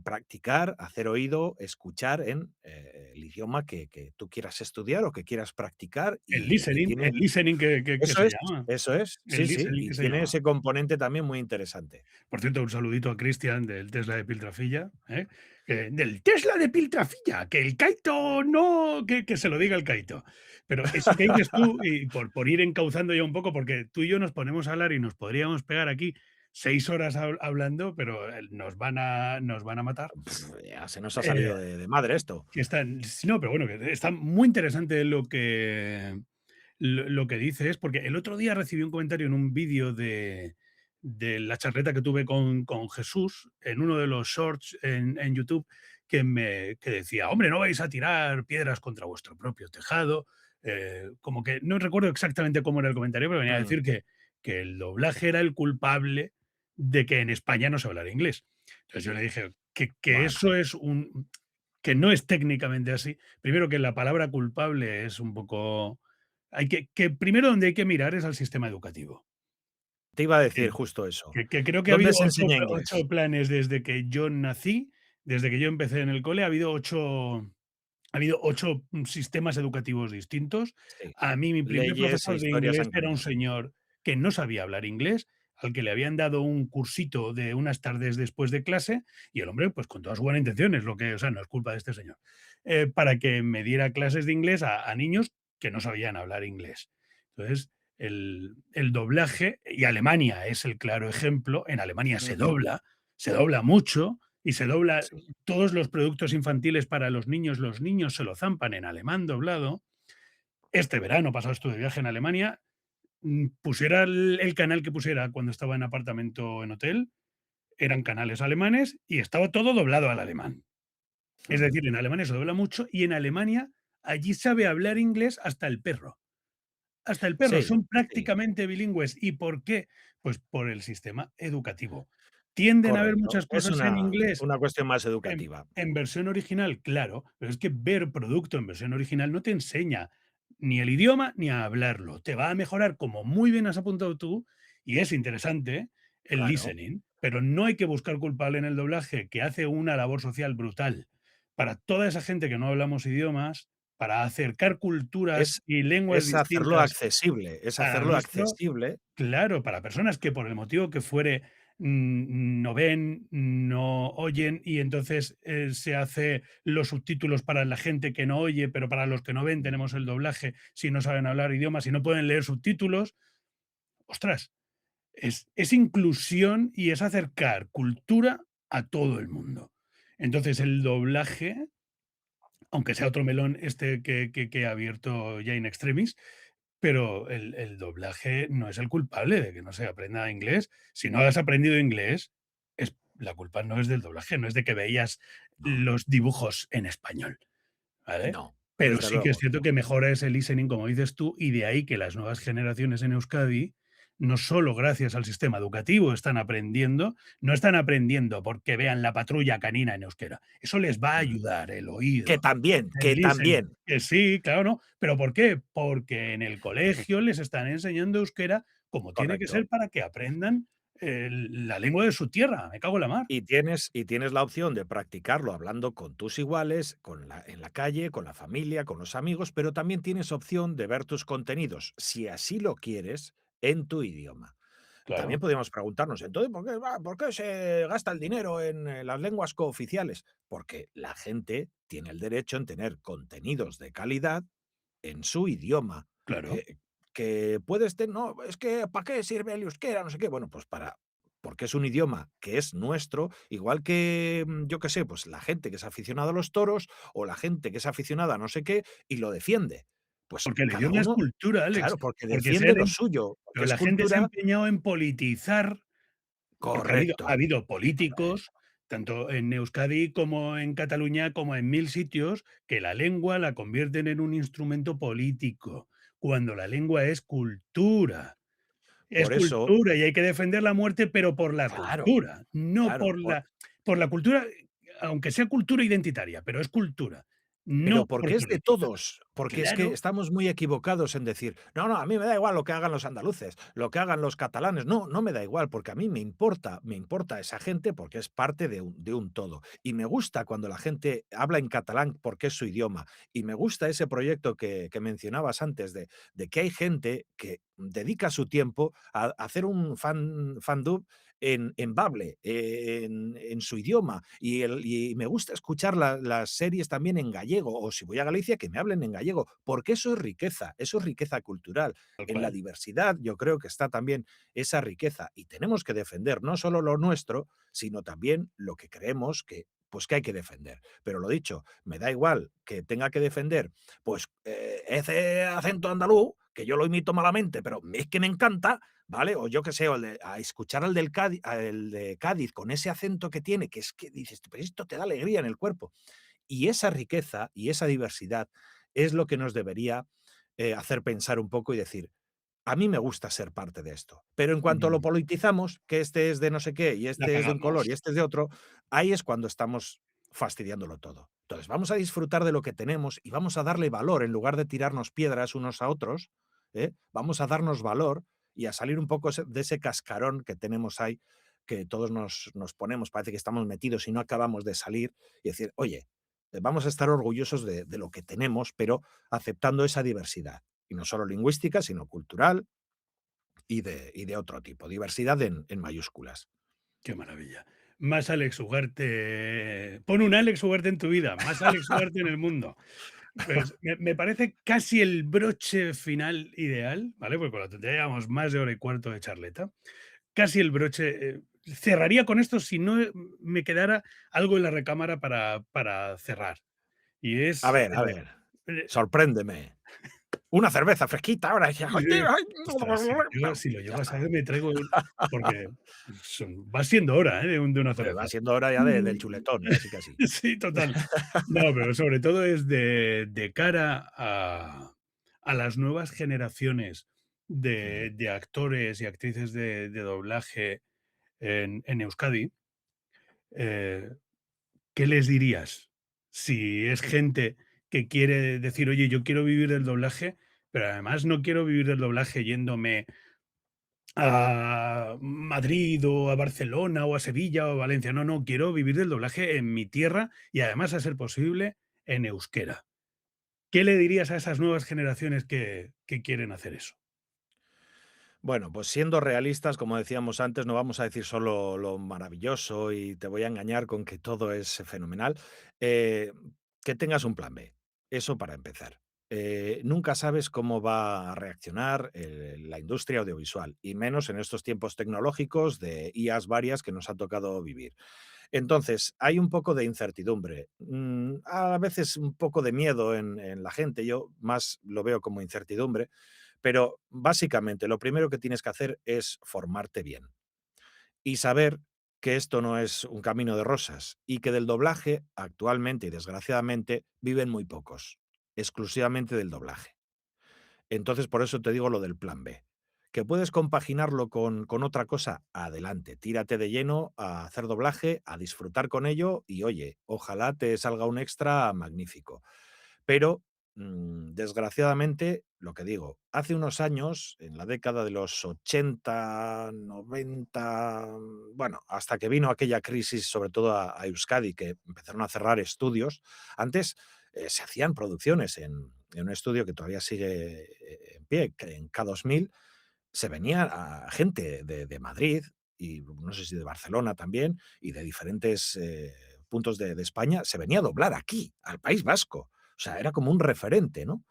practicar, hacer oído, escuchar en el idioma que tú quieras estudiar o que quieras practicar y el tiene... listening que se llama. Eso es, El sí, sí, listening y que se tiene llama. ese componente también muy interesante. Por cierto, un saludito a Cristian del Tesla de Piltrafilla, ¿eh? Del Tesla de Piltrafilla, que el Kaito no, que se lo diga el Kaito. Pero eso que dices tú, y por ir encauzando ya un poco, porque tú y yo nos ponemos a hablar y nos podríamos pegar aquí 6 horas hablando, pero nos van a matar. Ya se nos ha Eh, salido de madre esto. que están, sí, no, pero bueno, que está muy interesante lo que dices, porque el otro día recibí un comentario en un vídeo de la charleta que tuve con Jesús en uno de los shorts en YouTube que decía, hombre, no vais a tirar piedras contra vuestro propio tejado. Como que no recuerdo exactamente cómo era el comentario, pero venía a Mm, decir que el doblaje era el culpable de que en España no se hablara inglés. Entonces yo le dije que bueno, eso es que no es técnicamente así. Primero que la palabra culpable es un poco que primero donde hay que mirar es al sistema educativo. te iba a decir Que justo eso. que creo que ha ¿Dónde habido se ocho enseña ocho inglés? planes desde que yo nací, desde que yo empecé en el cole, ha habido 8 sistemas educativos distintos. Sí. A mí, mi primer Leyes e profesor de historias inglés han era un cambiado. señor que no sabía hablar inglés, al que le habían dado un cursito de unas tardes después de clase, y el hombre, pues con todas sus buenas intenciones, o sea, no es culpa de este señor, para que me diera clases de inglés a niños que no sabían hablar inglés. Entonces, el doblaje, y Alemania es el claro ejemplo, en Alemania Ujú. se dobla mucho, y se dobla Sí, todos los productos infantiles para los niños se lo zampan en alemán doblado. Este verano pasado estuve de viaje en Alemania, pusiera el canal que pusiera cuando estaba en apartamento en hotel, eran canales alemanes y estaba todo doblado al alemán. Es mm, decir, en Alemania se dobla mucho y en Alemania allí sabe hablar inglés hasta el perro. Hasta el perro, sí, son sí, prácticamente bilingües. ¿Y por qué? Pues por el sistema educativo. ¿Tienden a haber correcto. muchas Es cosas en inglés? una cuestión más En educativa. en versión original, claro, pero es que ver producto en versión original no te enseña ni el idioma ni a hablarlo. Te va a mejorar, como muy bien has apuntado tú, y es interesante, el Claro. listening, pero no hay que buscar culpable en el doblaje, que hace una labor social brutal para toda esa gente que no hablamos idiomas, para acercar culturas Es y lenguas es hacerlo distintas accesible, es al hacerlo nuestro. accesible. Claro, para personas que por el motivo que fuere, no ven, no oyen y entonces, se hace los subtítulos para la gente que no oye, pero para los que no ven tenemos el doblaje si no saben hablar idiomas, y no pueden leer subtítulos. Ostras, es inclusión y es acercar cultura a todo el mundo. Entonces, el doblaje, aunque sea otro melón este que he abierto ya in extremis, pero el doblaje no es el culpable de que no se aprenda inglés. Si no has aprendido inglés, la culpa no es del doblaje, no es de que veías No, los dibujos en español, ¿vale? no, Pero desde sí que es luego que cierto no. que mejora ese listening, como dices tú, y de ahí que las nuevas generaciones en Euskadi, no solo gracias al sistema educativo no están aprendiendo porque vean La Patrulla Canina en euskera. Eso les va a Mm. ayudar el Que oído, también, el que listening. también. Que sí, claro, ¿no? ¿Pero por qué? Porque en el colegio les están enseñando euskera como tiene que ser Correcto. para que aprendan la lengua de su tierra. Me cago en la mar. Y tienes la opción de practicarlo hablando con tus iguales, en la calle, con la familia, con los amigos, pero también tienes opción de ver tus contenidos, si así lo quieres, en tu idioma. También Claro, podríamos preguntarnos, entonces, por qué se gasta el dinero en las lenguas cooficiales? Porque la gente tiene el derecho en tener contenidos de calidad en su idioma. claro. Eh, que puedes tener, no, es que ¿para qué sirve el euskera? No sé qué. Bueno, pues porque es un idioma que es nuestro, igual que, yo qué sé, pues la gente que es aficionada a los toros o la gente que es aficionada a no sé qué y lo defiende. Pues Porque el cada idioma es uno, cultura, Alex, claro, porque porque defiende lo suyo, porque pero es la gente se ha cultura. empeñado en politizar. Porque ha Correcto, habido políticos, correcto. tanto en Euskadi como en Cataluña, como en 1000 sitios, que la lengua la convierten en un instrumento político, cuando la lengua es cultura. Es Por eso, cultura y hay que defender la muerte, pero por la claro, cultura, no claro. por la cultura, aunque sea cultura identitaria, pero es cultura, Pero no porque por es de política. todos, porque es que Claro, estamos muy equivocados en decir: "No, no, a mí me da igual lo que hagan los andaluces, lo que hagan los catalanes". No, no me da igual, porque a mí me importa esa gente porque es parte de un todo. Y me gusta cuando la gente habla en catalán porque es su idioma. Y me gusta ese proyecto que mencionabas antes de que hay gente que dedica su tiempo a hacer un fandub en bable, en su idioma, y me gusta escuchar las series también en gallego, o si voy a Galicia, que me hablen en gallego, porque eso es riqueza cultural. Tal En la cual. diversidad yo creo que está también esa riqueza, y tenemos que defender no solo lo nuestro, sino también lo que creemos que, pues, que hay que defender. Pero lo dicho, me da igual que tenga que defender, pues, ese acento andaluz, que yo lo imito malamente, pero es que me encanta, ¿vale? O yo qué sé, o a escuchar al de Cádiz con ese acento que tiene, que es que dices, pero esto te da alegría en el cuerpo. Y esa riqueza y esa diversidad es lo que nos debería hacer pensar un poco y decir, a mí me gusta ser parte de esto. Pero en cuanto lo Mm, politizamos, que este es de no sé qué, y la este es de un color, y cagamos. este es de otro, ahí es cuando estamos fastidiándolo todo. Entonces, vamos a disfrutar de lo que tenemos y vamos a darle valor en lugar de tirarnos piedras unos a otros, ¿eh? Vamos a darnos valor y a salir un poco de ese cascarón que tenemos ahí, que todos nos ponemos, parece que estamos metidos y no acabamos de salir y decir, oye, vamos a estar orgullosos de lo que tenemos, pero aceptando esa diversidad. Y no solo lingüística, sino cultural y de otro tipo. Diversidad en mayúsculas. Qué maravilla. Más Alex Ugarte. Pon un Alex Ugarte en tu vida, más Alex Ugarte en el mundo. Pues me parece casi el broche final ideal, ¿vale? Porque con la tontería llevamos más de hora y cuarto de charleta. Casi el broche. Cerraría con esto si no me quedara algo en la recámara para cerrar. Y es. A ver, Eh, sorpréndeme. Una cerveza fresquita ahora. eh, ostras, si lo llego Ya a está. saber, me traigo. Porque va siendo hora, ¿eh? De una Va cerveza. siendo hora ya del chuletón, casi casi. Sí, total. No, pero sobre todo es de cara a las nuevas generaciones Mm. de actores y actrices de doblaje en Euskadi, eh, ¿qué les dirías? Si es gente que quiere decir: "Oye, yo quiero vivir del doblaje, pero además no quiero vivir del doblaje yéndome a Madrid o a Barcelona o a Sevilla o a Valencia. No, no, quiero vivir del doblaje en mi tierra y además, a ser posible, en euskera". ¿Qué le dirías a esas nuevas generaciones que quieren hacer eso? Bueno, pues siendo realistas, como decíamos antes, no vamos a decir solo lo maravilloso y te voy a engañar con que todo es fenomenal. Eh, que tengas un plan B, eso para empezar. Nunca sabes cómo va a reaccionar la industria audiovisual, y menos en estos tiempos tecnológicos de IAs varias que nos ha tocado vivir. Entonces, hay un poco de incertidumbre, a veces un poco de miedo en la gente, yo más lo veo como incertidumbre, pero básicamente lo primero que tienes que hacer es formarte bien y saber que esto no es un camino de rosas y que del doblaje actualmente y desgraciadamente viven muy pocos, exclusivamente del doblaje. Entonces, por eso te digo lo del plan B. ¿Que puedes compaginarlo con otra cosa? Adelante, tírate de lleno a hacer doblaje, a disfrutar con ello y oye, ojalá te salga un extra magnífico. Pero, desgraciadamente, lo que digo, hace unos años, en la década de los 80, 90, bueno, hasta que vino aquella crisis, sobre todo a Euskadi, que empezaron a cerrar estudios, antes se hacían producciones en un estudio que todavía sigue en pie, que en K2000 se venía a gente de Madrid y no sé si de Barcelona también y de diferentes puntos de España, se venía a doblar aquí, al País Vasco. O sea, era como un referente, ¿no?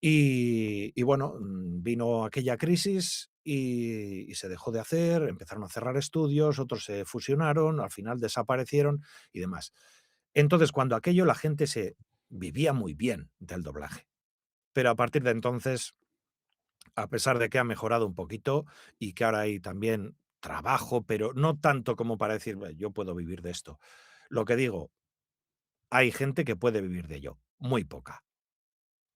Y bueno, vino aquella crisis y se dejó de hacer, empezaron a cerrar estudios, otros se fusionaron, al final desaparecieron y demás. Entonces, cuando aquello la gente se vivía muy bien del doblaje. Pero a partir de entonces, a pesar de que ha mejorado un poquito y que ahora hay también trabajo, pero no tanto como para decir: "Bue, yo puedo vivir de esto". Lo que digo, hay gente que puede vivir de ello, muy poca.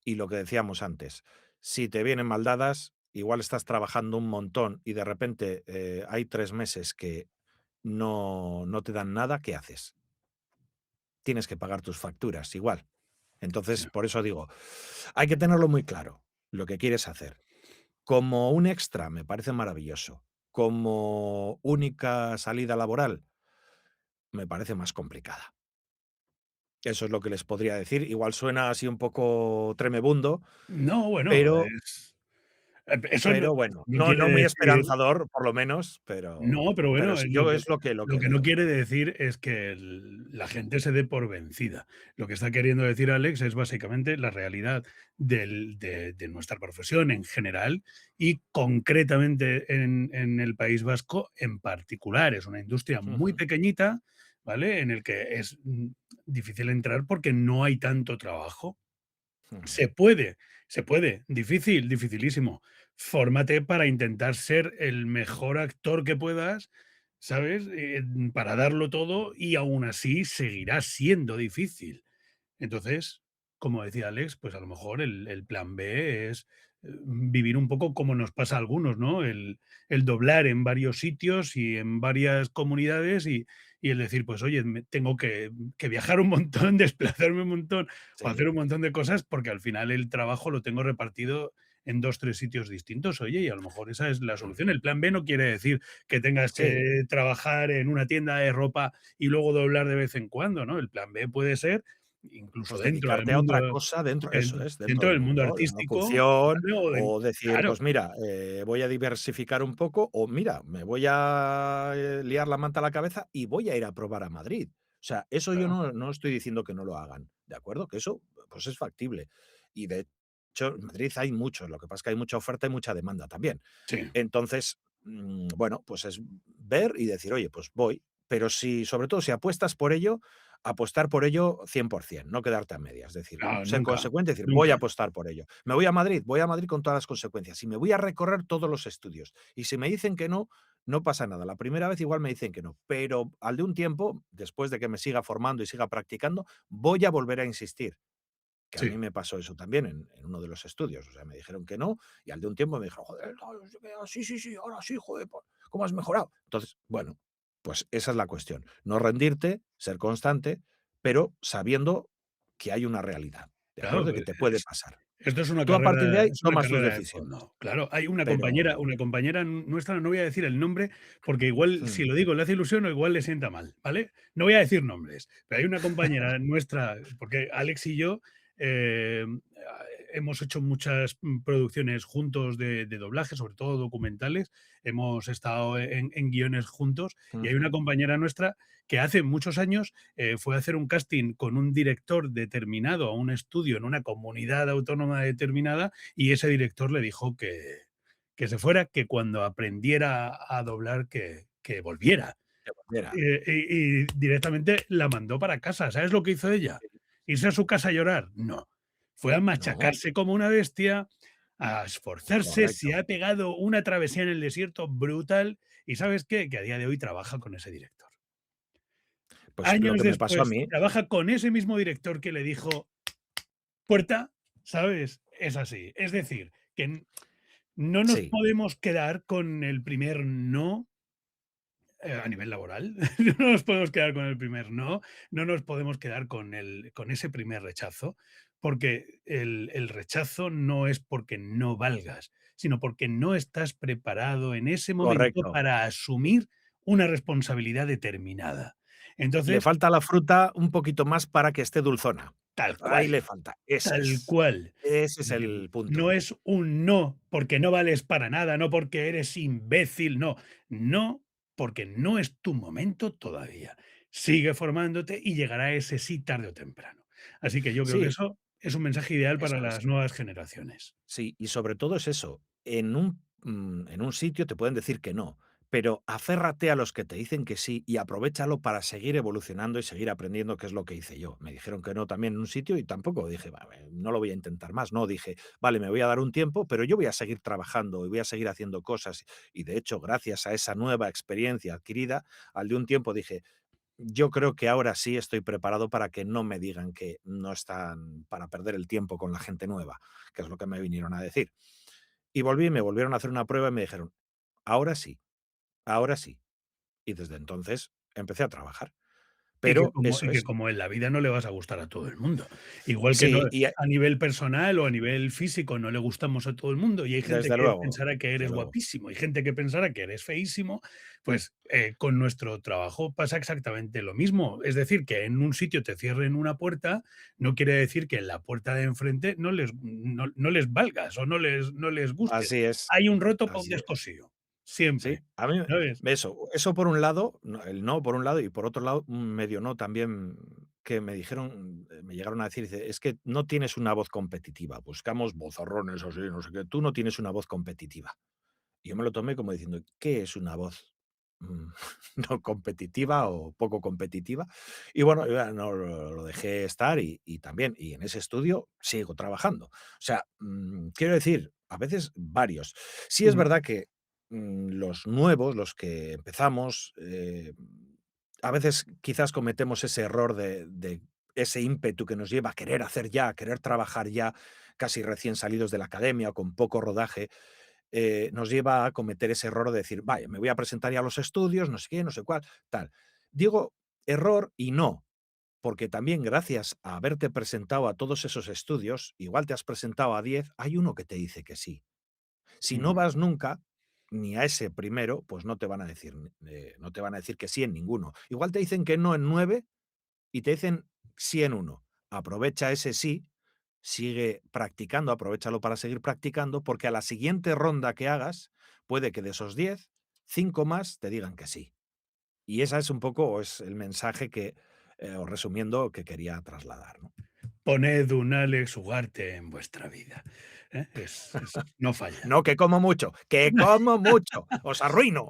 Y lo que decíamos antes, si te vienen mal dadas, igual estás trabajando un montón y de repente, hay 3 meses que no te dan nada, ¿qué haces? Tienes que pagar tus facturas igual. Entonces, Sí. por eso digo, hay que tenerlo muy claro, lo que quieres hacer. Como un extra me parece maravilloso. Como única salida laboral, me parece más complicada. Eso es lo que les podría decir. Igual suena así un poco tremebundo, No, bueno, pero Eso no Pero bueno, no no quiere no muy decir. esperanzador, por lo menos, No, pero pero bueno, sí, yo es lo lo que que no veo. quiere decir es que la gente se dé por vencida. Lo que está queriendo decir Alex es básicamente la realidad de nuestra profesión en general y concretamente en el País Vasco en particular. Es una industria muy Ujú, pequeñita, ¿vale? En el que es difícil entrar porque no hay tanto trabajo. ujú. Se puede, se puede. Difícil, dificilísimo. Fórmate para intentar ser el mejor actor que puedas, ¿sabes? Para darlo todo y aún así seguirá siendo difícil. Entonces, como decía Alex, pues a lo mejor el plan B es vivir un poco como nos pasa a algunos, ¿no? El doblar en varios sitios y en varias comunidades y el decir, pues oye, tengo que viajar un montón, desplazarme un montón o hacer Sí, un montón de cosas porque al final el trabajo lo tengo repartido en dos, tres sitios distintos, oye, y a lo mejor esa es la ujú. solución. El plan B no quiere decir que tengas Sí, que trabajar en una tienda de ropa y luego doblar de vez en cuando, ¿no? El plan B puede ser incluso pues dentro del dedicarte a otra mundo cosa dentro eso es, dentro dentro del del mundo mundo, la artístico, locución, ¿vale? O o decir, claro, pues mira, voy a diversificar un poco, o mira, me voy a, liar la manta a la cabeza y voy a ir a probar a Madrid. O sea, eso yo claro, no estoy diciendo que no lo hagan, ¿de acuerdo? Que eso, pues es factible. Y de hecho, en Madrid hay muchos, lo que pasa es que hay mucha oferta y mucha demanda también. sí, Entonces, bueno, pues es ver y decir: "Oye, pues voy", pero si, sobre todo, si apuestas por ello, apostar por ello 100%, no quedarte a medias, es decir, no, ser nunca, consecuente, decir: "Voy a nunca. apostar por ello". Me voy a Madrid, voy a Madrid con todas las consecuencias, y me voy a recorrer todos los estudios. Y si me dicen que no, no pasa nada. La primera vez igual me dicen que no, pero al de un tiempo, después de que me siga formando y siga practicando, voy a volver a insistir. Que a mí Sí, me pasó eso también en uno de los estudios. O sea, me dijeron que no, y al de un tiempo me dijeron: "Joder, no, no sé qué, sí, sí, sí, ahora sí, joder, ¿cómo has mejorado?". Entonces, bueno, pues esa es la cuestión. No rendirte, ser constante, pero sabiendo que hay una realidad, ¿de claro, acuerdo? Y que te puede pasar. Tú a partir de ahí es una tomas tus carrera de decisiones, fondo. Claro, hay pero una compañera nuestra, no voy a decir el nombre, porque igual si mm, lo digo le hace ilusión o igual le sienta mal, ¿vale? No voy a decir nombres, pero hay una compañera nuestra, porque Alex y yo, eh, hemos hecho muchas, producciones juntos de doblaje, sobre todo documentales, hemos estado en guiones juntos, y hay una ujú, compañera nuestra que hace muchos años fue a hacer un casting con un director determinado a un estudio en una comunidad autónoma determinada y ese director le dijo que se fuera, que cuando aprendiera a doblar que volviera. que volviera. Y directamente la mandó para casa. ¿Sabes lo que hizo ella? ¿Irse a su casa a llorar? No. Fue a No, machacarse como una bestia, a esforzarse, se correcto. ha pegado una travesía en el desierto brutal y ¿sabes qué? Que a día de hoy trabaja con ese director. Pues lo Años que me pasó a después, mí trabaja con ese mismo director que le dijo: "Puerta", ¿sabes? Es así. Es decir, que no nos sí, podemos quedar con el primer no, a nivel laboral. No nos podemos quedar con el primer no, no nos podemos quedar con ese primer rechazo, porque el rechazo no es porque no valgas, sino porque no estás preparado en ese momento correcto. para asumir una responsabilidad determinada. Le Entonces, falta la fruta un poquito más para que esté dulzona. tal Ahí cual. le falta. Ese Tal es. cual. Ese es N el punto. no es un no, porque no vales para nada, no porque eres imbécil, no. No, porque no es tu momento todavía. Sigue formándote y llegará ese sí tarde o temprano. Así que yo creo que Sí, eso es un mensaje ideal para eso es. las nuevas generaciones. Sí, y sobre todo es eso. En un sitio te pueden decir que no, pero aférrate a los que te dicen que sí y aprovéchalo para seguir evolucionando y seguir aprendiendo, que es lo que hice yo. Me dijeron que no también en un sitio y tampoco dije: "Va, no lo voy a intentar más". No, dije: "Vale, me voy a dar un tiempo, pero yo voy a seguir trabajando y voy a seguir haciendo cosas". Y de hecho, gracias a esa nueva experiencia adquirida, al de un tiempo dije: "Yo creo que ahora sí estoy preparado para que no me digan que no están para perder el tiempo con la gente nueva", que es lo que me vinieron a decir. Y volví, me volvieron a hacer una prueba y me dijeron: "Ahora sí, ahora sí". Y desde entonces empecé a trabajar. Pero eso Y que es. como en la vida no le vas a gustar a todo el mundo. Igual que no Sí, y a nivel personal o a nivel físico no le gustamos a todo el mundo, y hay gente desde que luego, pensará que desde eres luego. guapísimo, hay gente que pensará que eres feísimo, pues, con nuestro trabajo pasa exactamente lo mismo. Es decir, que en un sitio te cierren una puerta, no quiere decir que en la puerta de enfrente no les valgas o no les gustes. Así es, Hay un roto para un así es. descosío, siempre, Sí, a mí ¿sabes? eso por un lado, el no por un lado y por otro lado, un medio no también que me dijeron, me llegaron a decir, dice: "Es que no tienes una voz competitiva, buscamos vozarrones así, no sé qué, tú no tienes una voz competitiva". Y yo me lo tomé como diciendo: "¿Qué es una voz, mm, no competitiva o poco competitiva?". Y bueno, ya no lo dejé estar y también, y en ese estudio sigo trabajando. O sea, quiero decir, a veces varios. Sí es Ujú, verdad que, los nuevos, los que empezamos, a veces quizás cometemos ese error de ese ímpetu que nos lleva a querer hacer ya, a querer trabajar ya, casi recién salidos de la academia o con poco rodaje, nos lleva a cometer ese error de decir, vaya, me voy a presentar ya a los estudios, no sé qué, no sé cuál, tal. Digo error y no, porque también gracias a haberte presentado a todos esos estudios, igual te has presentado a 10, hay uno que te dice que sí. Si no ujú, vas nunca, ni a ese primero, pues no te van a decir, no te van a decir que sí en ninguno. Igual te dicen que no en 9 y te dicen sí en uno. Aprovecha ese sí, sigue practicando, aprovéchalo para seguir practicando, porque a la siguiente ronda que hagas, puede que de esos 10 5 más te digan que sí. Y esa es un poco es el mensaje que, o resumiendo, que quería trasladar, ¿no? Poned un Alex Ugarte en vuestra vida, ¿eh? No falla. No, que como mucho, os arruino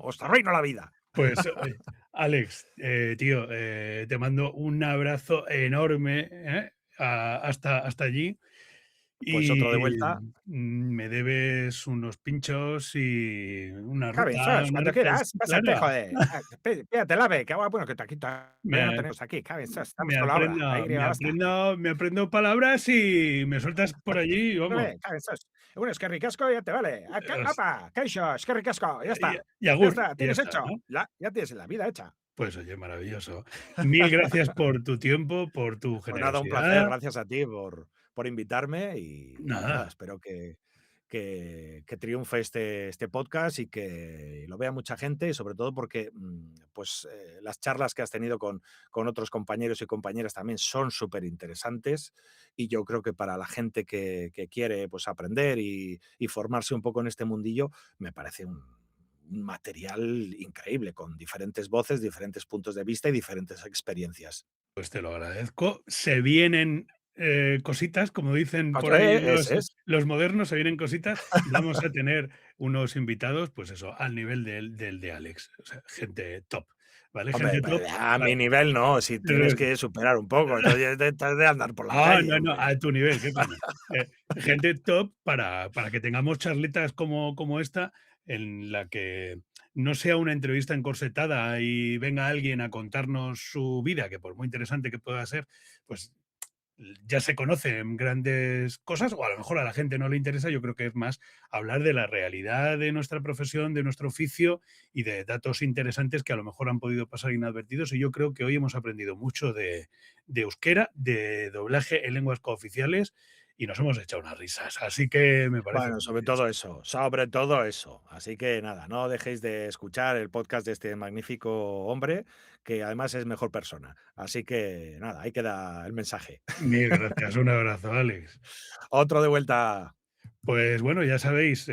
la vida. Pues, Alex, tío, te mando un abrazo enorme, hasta allí Pues otro de y, vuelta. me debes unos pinchos y Cabezas, cuando quieras, pásate, claro. joder. Pídate el ave, que agua, bueno, que aquí todavía no Me tenemos aquí, cabezas, me estamos con la obra, ahí aprendo me basta. aprendo me aprendo palabras y me sueltas por allí y vamos, Cabezas. Bueno, es que ricasco ya te vale. os Apa, kaixo, es que ricasco, ya y está. y Ya agur, está, y ya tienes está, hecho. ¿no? Ya tienes la vida hecha. Pues oye, maravilloso. Mil gracias por tu tiempo, por tu Pues nada, un placer, generosidad. gracias a ti por invitarme y nada, Nada, espero que triunfe este podcast y que lo vea mucha gente, y sobre todo porque pues, las charlas que has tenido con otros compañeros y compañeras también son súper interesantes y yo creo que para la gente que quiere pues, aprender y formarse un poco en este mundillo, me parece un material increíble, con diferentes voces, diferentes puntos de vista y diferentes experiencias. pues te lo agradezco. Se vienen, cositas, como dicen Pues, por ahí ese es. los modernos, se vienen cositas y vamos a tener unos invitados, pues eso, al nivel del de Alex, o sea, gente top, ¿vale? Hombre, Gente pero top a para mi nivel no, si tienes que superar un poco, entonces de andar por la no, calle, no, no, hombre. a tu nivel, qué coño. Gente top para que tengamos charletas como esta, en la que no sea una entrevista encorsetada y venga alguien a contarnos su vida, que por muy interesante que pueda ser, pues ya se conocen grandes cosas, o a lo mejor a la gente no le interesa. Yo creo que es más hablar de la realidad de nuestra profesión, de nuestro oficio y de datos interesantes que a lo mejor han podido pasar inadvertidos. Y yo creo que hoy hemos aprendido mucho de euskera, de doblaje en lenguas cooficiales y nos hemos echado unas risas. Así que me parece Bueno, sobre maravilloso. todo eso, sobre todo eso. Así que nada, no dejéis de escuchar el podcast de este magnífico hombre, que además es mejor persona. Así que nada, ahí queda el mensaje. Mil gracias. Un abrazo, Alex. Otro de vuelta. Pues bueno, ya sabéis,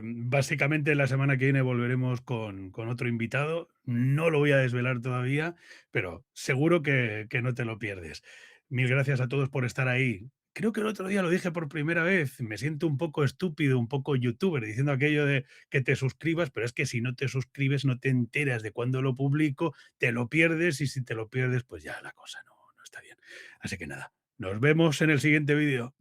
básicamente la semana que viene volveremos con otro invitado. No lo voy a desvelar todavía, pero seguro que no te lo pierdes. Mil gracias a todos por estar ahí. Creo que el otro día lo dije por primera vez. Me siento un poco estúpido, un poco youtuber, diciendo aquello de que te suscribas, pero es que si no te suscribes no te enteras de cuándo lo publico, te lo pierdes y si te lo pierdes, pues ya la cosa no está bien. Así que nada, nos vemos en el siguiente vídeo.